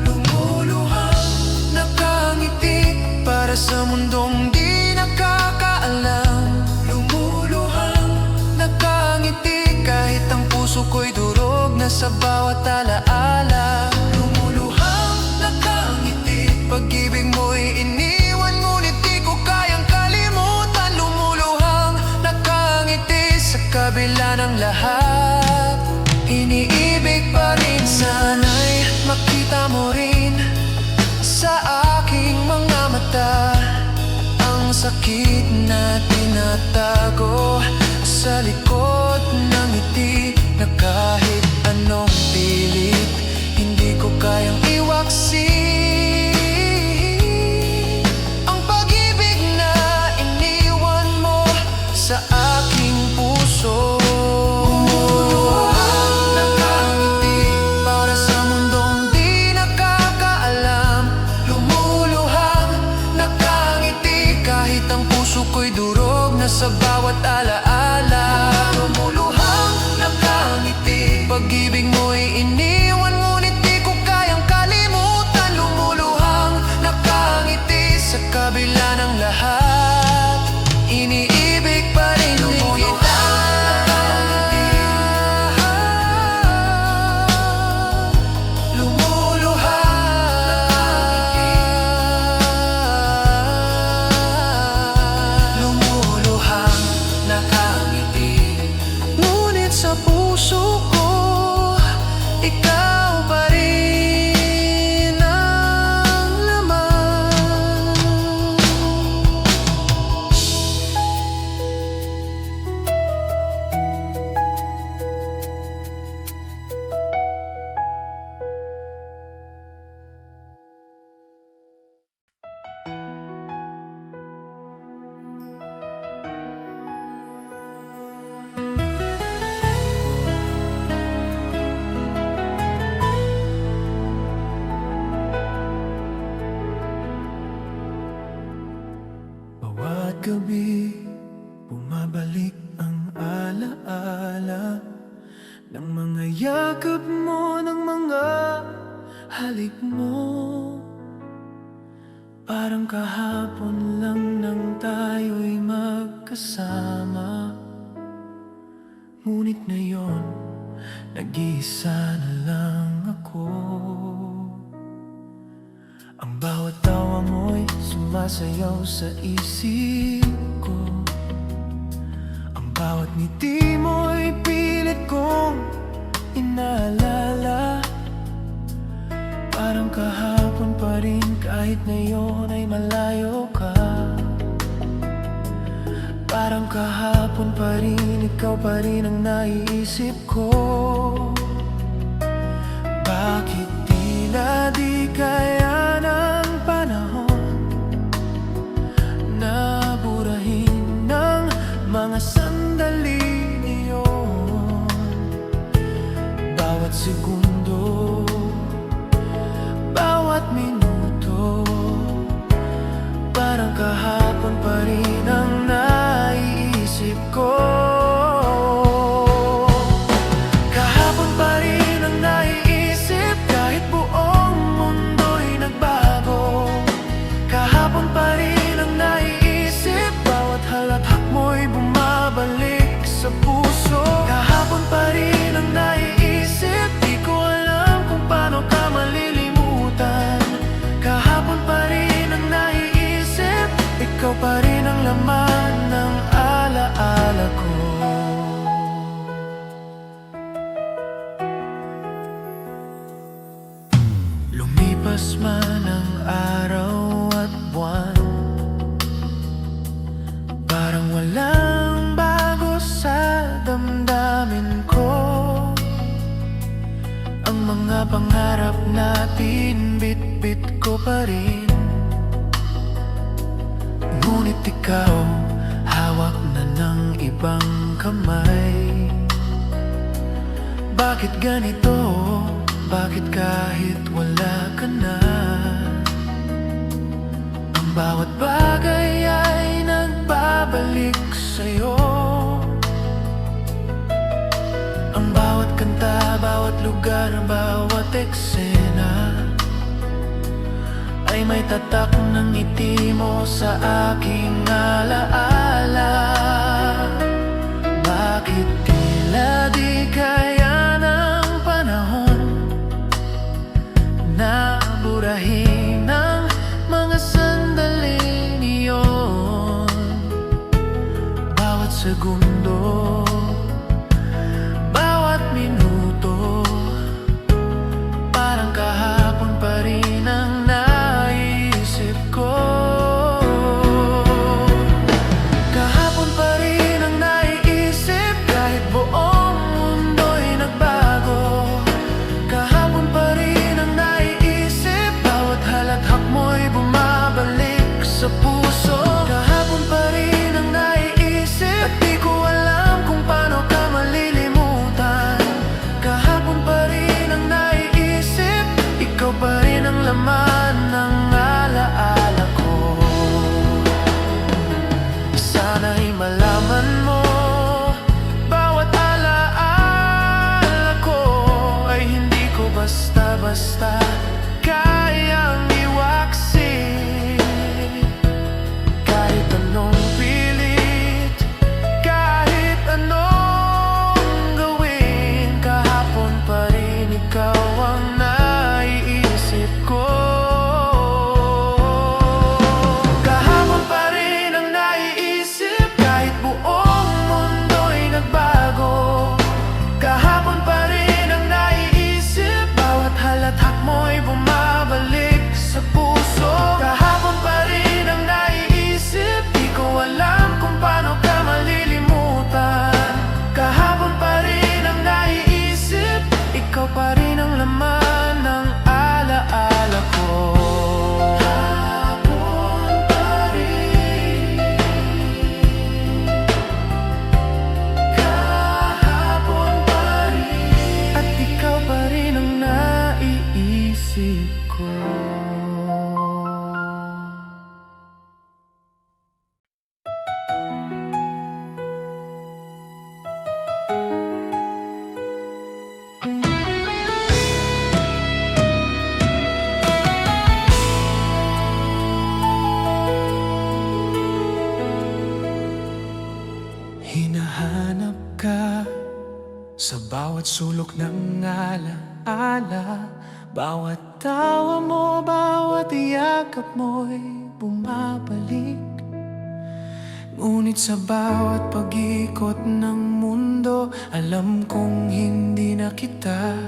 Lumuluhang nakangiti para sa mundong di nakakaalam. Lumuluhang nakangiti kahit ang puso ko'y durog na sa bawat alaala. Lumuluhang nakangiti, pag-ibig mo'y iniwan, ngunit di ko kayang kalimutan. Lumuluhang nakangiti sa kabila ng lahat, iniibig pa rin. Sana'y makita mo rin sa aking mga mata ang sakit na tinatago sa likod ng ngiti, na kahit anong pilit hindi ko kayang iwaksi. Ang pag-ibig na iniwan mo sa aking puso. Lumuluhang nakangiti para sa mundong di nakakaalam. Lumuluhang nakangiti kahit ang puso ko'y durog na sa bawat alaala. Lumuluhang nakangiti, pag-ibig mo'y iniwan, ngunit di ko kayang kalimutan. Lumuluhang nakangiti sa kabila ng lahat, iniibig pa rin kita. Lumuluhang nakangiti, ngunit sa puso ko bumabalik ang alaala ng mga yakap mo, ng mga halik mo. Parang kahapon lang nang tayo'y magkasama. Ngunit ngayon, nag-iisa na lang ako. Ang bawat tawa mo'y sumasayaw sa isip ko. Ang bawat ngiti mo'y pilit kong inaalala. Parang kahapon pa rin kahit ngayon ay malayo ka. Parang kahapon pa rin, ikaw pa rin ang naiisip ko. Bakit tila di kaya ng panahon na burahin ng mga sandali niyon? Bawat segundo, bawat minuto, parang kahapon pa rin ang naiisip ko. Kahapon pa rin ang naiisip kahit buong mundo'y nagbago. Kahapon pa rin ang naiisip, bawat halakhak mo'y bumabalik sa puso. Kahapon pa rin ang naiisip, di ko alam kung paano ka malilimutan. Kahapon pa rin ang naiisip, ikaw pa rin ang laman ng alaala ko. Lumipas man ang araw at buwan, parang walang bago sa damdamin ko. Ang mga pangarap natin, bit-bit ko pa rin. Ngunit ikaw, hawak na ng ibang kamay. Bakit ganito? Bakit kahit wala ka na? Ang bawat bagay ay nagbabalik sa'yo. Ang bawat kanta, bawat lugar, bawat eksena ay may tatak ng ngiti mo sa aking alaala. Bakit tila di kaya ng panahon na burahin ang mga sandali niyon? Bawat segundo, bawat minuto, parang kahapon pa rin ang naiisip ko. Kahapon pa rin ang naiisip kahit buong mundo'y nagbago. Kahapon pa rin ang naiisip, bawat halakhak mo'y bumabalik sa puso. Kahapon pa rin ang naiisip, at di ko alam Hinahanap ka sa bawat sulok ng alaala. Bawat tawa mo, bawat yakap mo'y bumabalik. Ngunit sa bawat pag-ikot ng mundo, alam kong hindi na kita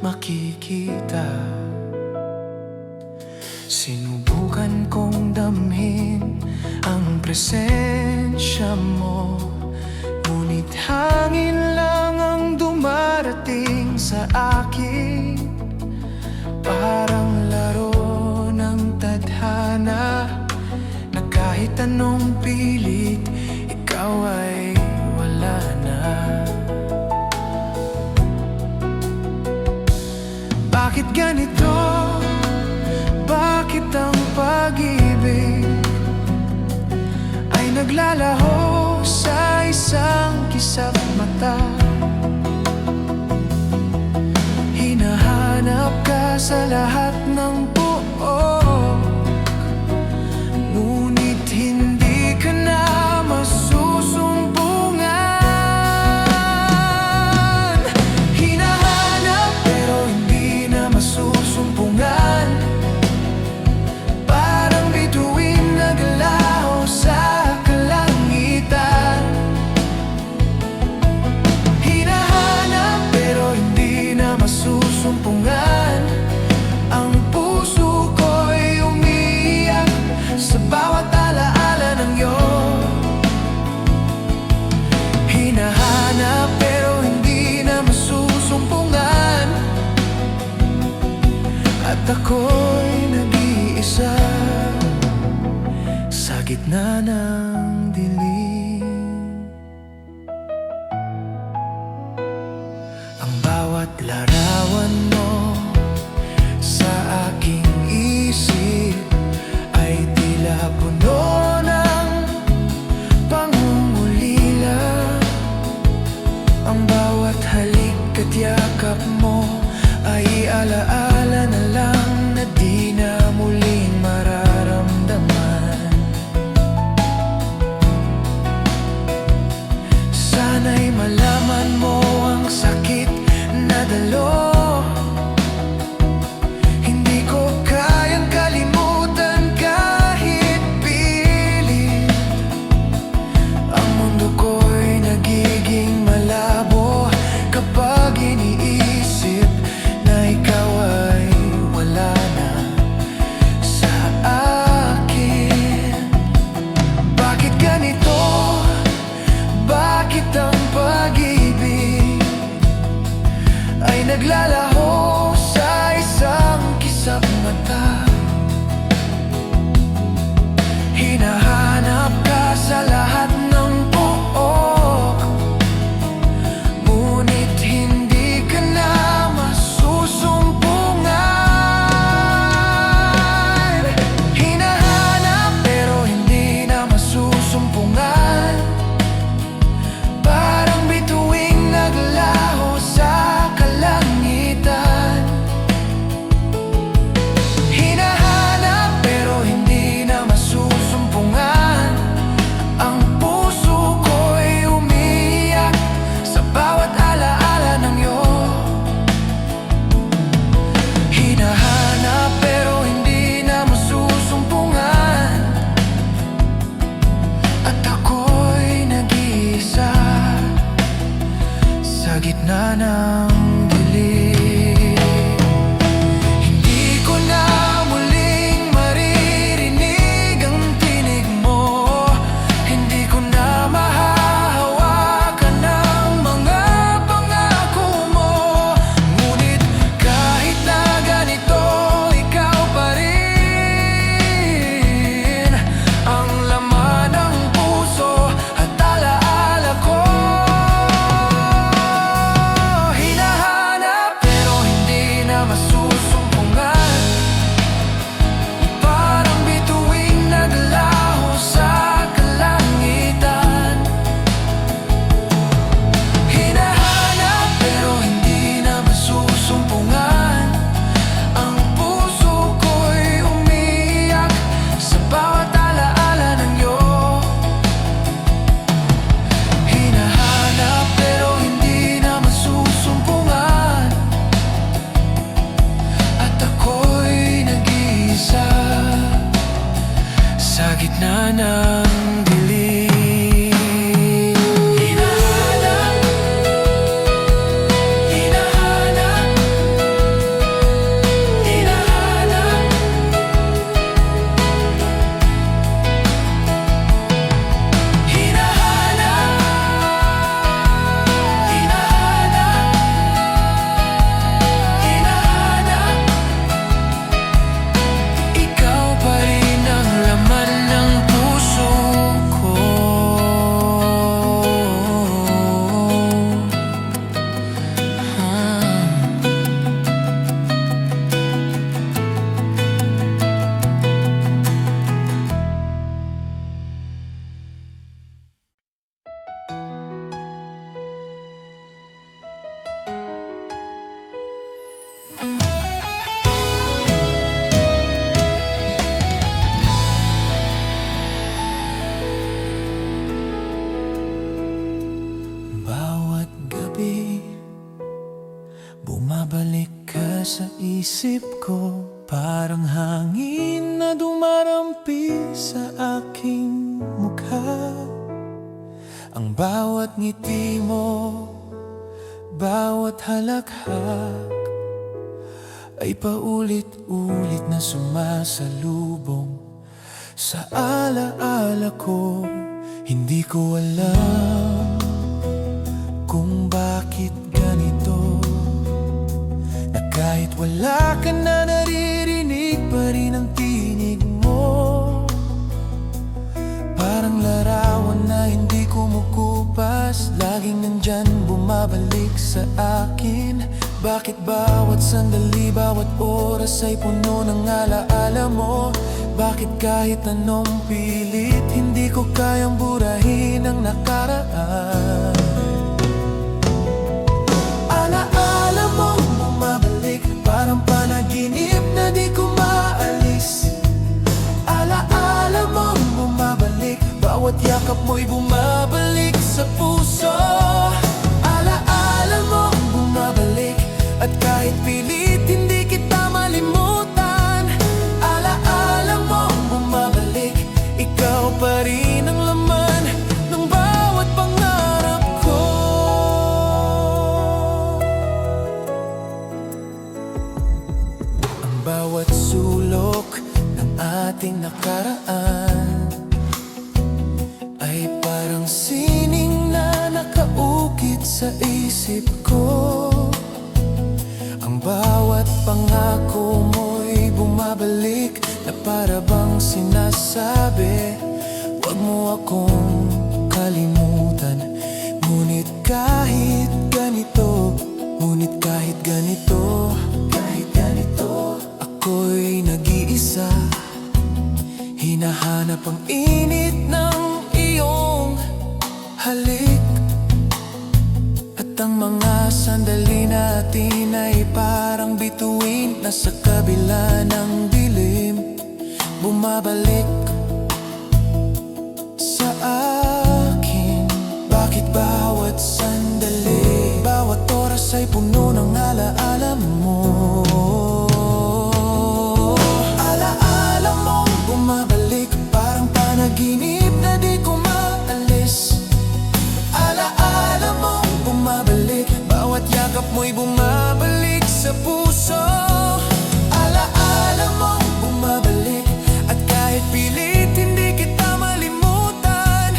makikita. Sinubukan kong damhin ang presensya mo, ngunit hangin lang ang dumarating sa akin. Parang laro ng tadhana na kahit anong pilit, ikaw ay wala na. Bakit ganito? Bakit ang pag-ibig ay naglalaho sa isang kisap mata? Hinahanap ka sa lahat ng buok, ngunit hindi ka na masusumpungan. Hinahanap pero hindi na masusumpungan. Parang bituin naglaho sa kalangitan. Hinahanap pero hindi na masusumpungan. Ang puso ko'y umiiyak sa bawat alaala ng iyong. Hinahanap pero hindi na masusumpungan. At ako'y nag-iisa sa gitna ng dilim. Ang bawat larawan mo sa aking isip ay tila puno ng pangungulila. Ang bawat halik at yakap mo ay alaala na lang na di na muling mararamdaman. Sana'y malaman mo ang sakit na dalo. Hindi ko kayang kalimutan kahit pilit. Ang mundo ko'y nagiging malabo kapag iniisip na ikaw ay wala na sa akin. Bakit ganito? Bakit ang pag-ibig ay naglalaho sa isang kisap mata? Hinahanap ka sa lahat ng buok, ngunit hindi ka na masusumpungan. Hinahanap pero hindi na masusumpungan. Parang bituing naglaho sa kalangitan. Hinahanap pero hindi na masusumpungan. Ang puso ko'y umiiyak sa bawat alaala ng iyong. Hinahanap pero hindi na masusumpungan. At ako'y nag-iisa sa gitna ng dilim. Hindi ko na muling maririnig ang tinig mo. Hindi ko na mahahawakan ang mga pangako mo. Ngunit kahit na ganito, ikaw pa rin ang laman ng puso at alaala ko. Hinahanap isip ko, parang hangin na dumarampi sa aking mukha. Ang bawat ngiti mo, bawat halakhak ay paulit-ulit na sumasalubong sa alaala ko. Hindi ko alam kung bakit ganito, na kahit wala ka na, naririnig pa rin ang tinig mo. Parang larawan na hindi kumukupas, laging nandyan, bumabalik sa akin. Bakit bawat sandali, bawat oras ay puno ng alaala mo? Bakit kahit anong pilit, hindi ko kayang burahin ang nakaraan? Alaala mo bumabalik, parang panaginip na di ko maalis. Alaala mo bumabalik, bawat yakap mo'y bumabalik sa puso. Alaala mo bumabalik, at kahit pilit hindi kita malimutan. Alaala mo bumabalik, ikaw pa rin ang laman ng bawat pangarap ko. Ang bawat sulok ng ating nakaraan ay parang sining na nakaukit sa isip ko. Ang bawat pangako mo'y bumabalik, na para bang sinasabi, huwag mo akong kalimutan. Ngunit kahit ganito, ako'y nag-iisa. Hinahanap ang init ng iyong halik, at ang mga sandali natin ay parang bituin na sa kabila ng dilim. Bumabalik sa akin. Bakit bawat sandali, bawat oras ay puno ng alaala mo? Alaala mo bumabalik, parang panaginip na di ko maalis. Alaala mo bumabalik, bawat yakap mo'y bumabalik sa puso. Alaala mo bumabalik, at kahit pilit hindi kita malimutan.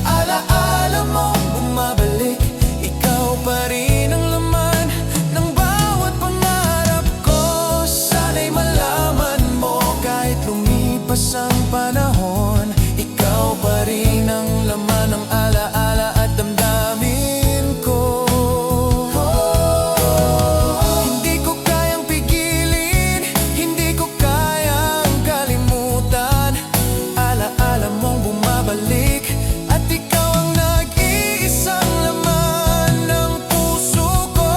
Alaala mo bumabalik, ikaw pa rin ang laman ng bawat pangarap ko. Sana'y malaman mo, kahit lumipas ang panahon, ikaw pa rin ang laman ng alaala at damdamin ko. Hindi ko kayang pigilin, hindi ko kayang kalimutan. Alaala mong bumabalik, at ikaw ang nag-iisang laman ng puso ko.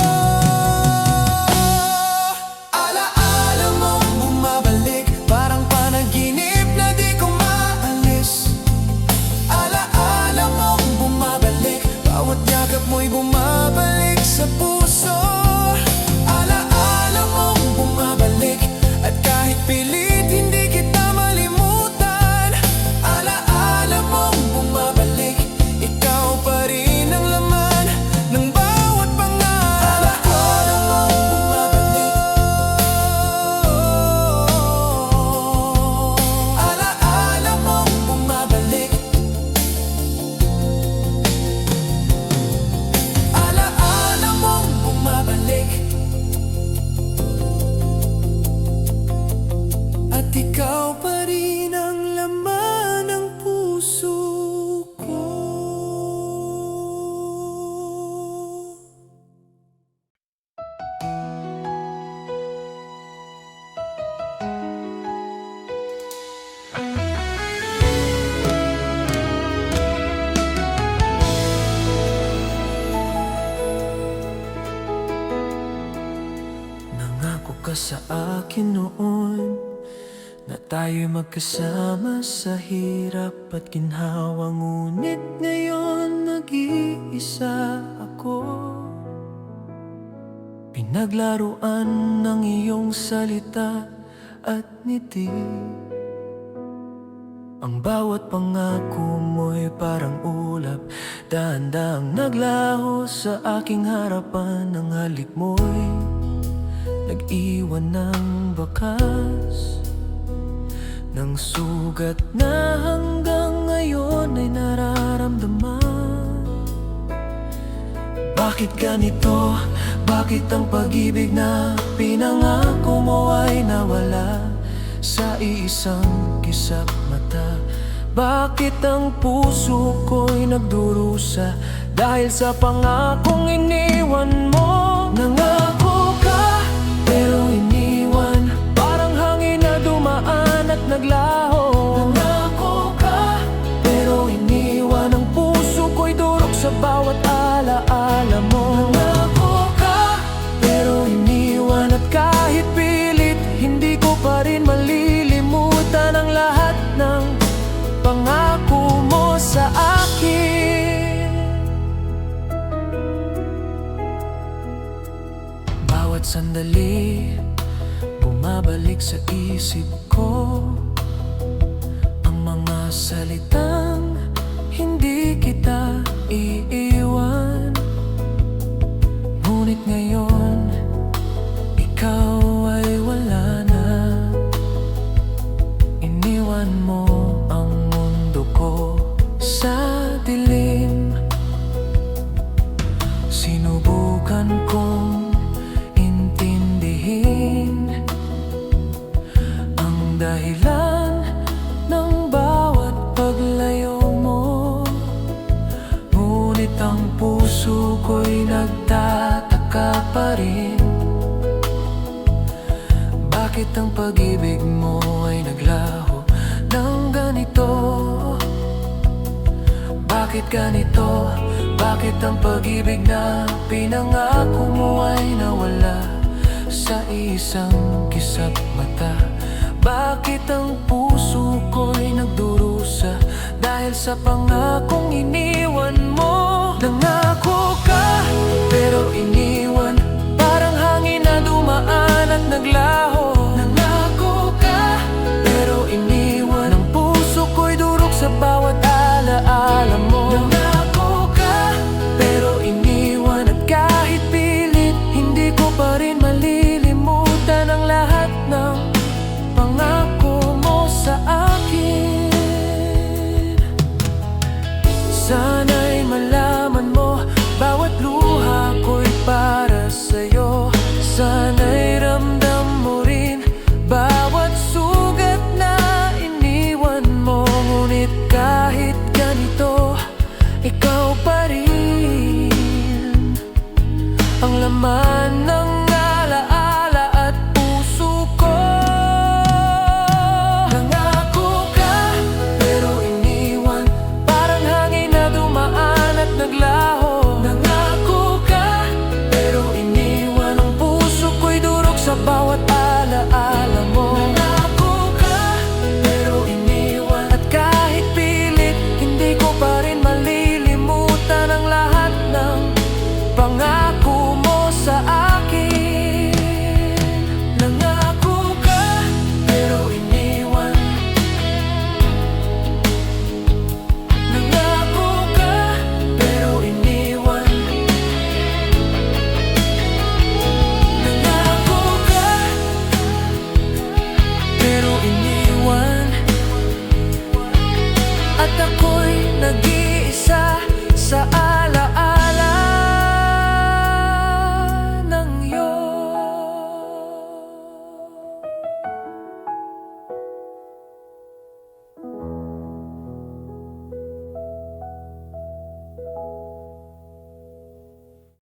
Alaala mong bumabalik, parang panaginip na di ko maalis. Alaala mong bumabalik, bawat yakap mo'y bumabalik sa puso. Alaala mong bumabalik, at kahit pilit hindi kita malimutan. Alaala mong bumabalik, ikaw pa rin ang laman ng bawat pangarap ko. Alaala mong bumabalik, alaala mong bumabalik, at ikaw pa rin ang laman ng puso ko. Nangako ka sa akin noon na tayo'y magkasama sa hirap at ginhawa. Ngunit ngayon nag-iisa ako. Pinaglaruan ng iyong salita at ngiti. Ang bawat pangako mo'y parang ulap, dahan-dahang naglaho sa aking harapan. Ang halik mo'y nag-iwan ng bakas ng sugat na hanggang ngayon ay nararamdaman. Bakit ganito? Bakit ang pag-ibig na pinangako mo ay nawala sa iisang kisap mata? Bakit ang puso ko'y nagdurusa dahil sa pangakong iniwan mo? Nangako ka, pero iniwan, parang hangin na dumaan at naglaho. Nangako ka, pero iniwan, ang puso ko'y durog sa bawat alaala mo. Nangako ka, pero iniwan, at kahit pilit, hindi ko pa rin malilimutan ang lahat ng pangako mo sa akin. Bawat sandali, bumabalik sa isip ko ang mga salitang hindi kita iiwan. Ngunit ngayon, ikaw ay wala na. Iniwan mo ang mundo ko sa dilim. Sinubukan kong intindihin ang dahilan ng bawat paglayo mo, ngunit ang puso ko'y nagtataka pa rin. Bakit ang pag-ibig mo ay naglaho ng ganito? Bakit ganito? Bakit ang pag-ibig na pinangako mo ay nawala sa isang kisap mata? Bakit ang puso ko'y nagdurusa dahil sa pangakong iniwan mo?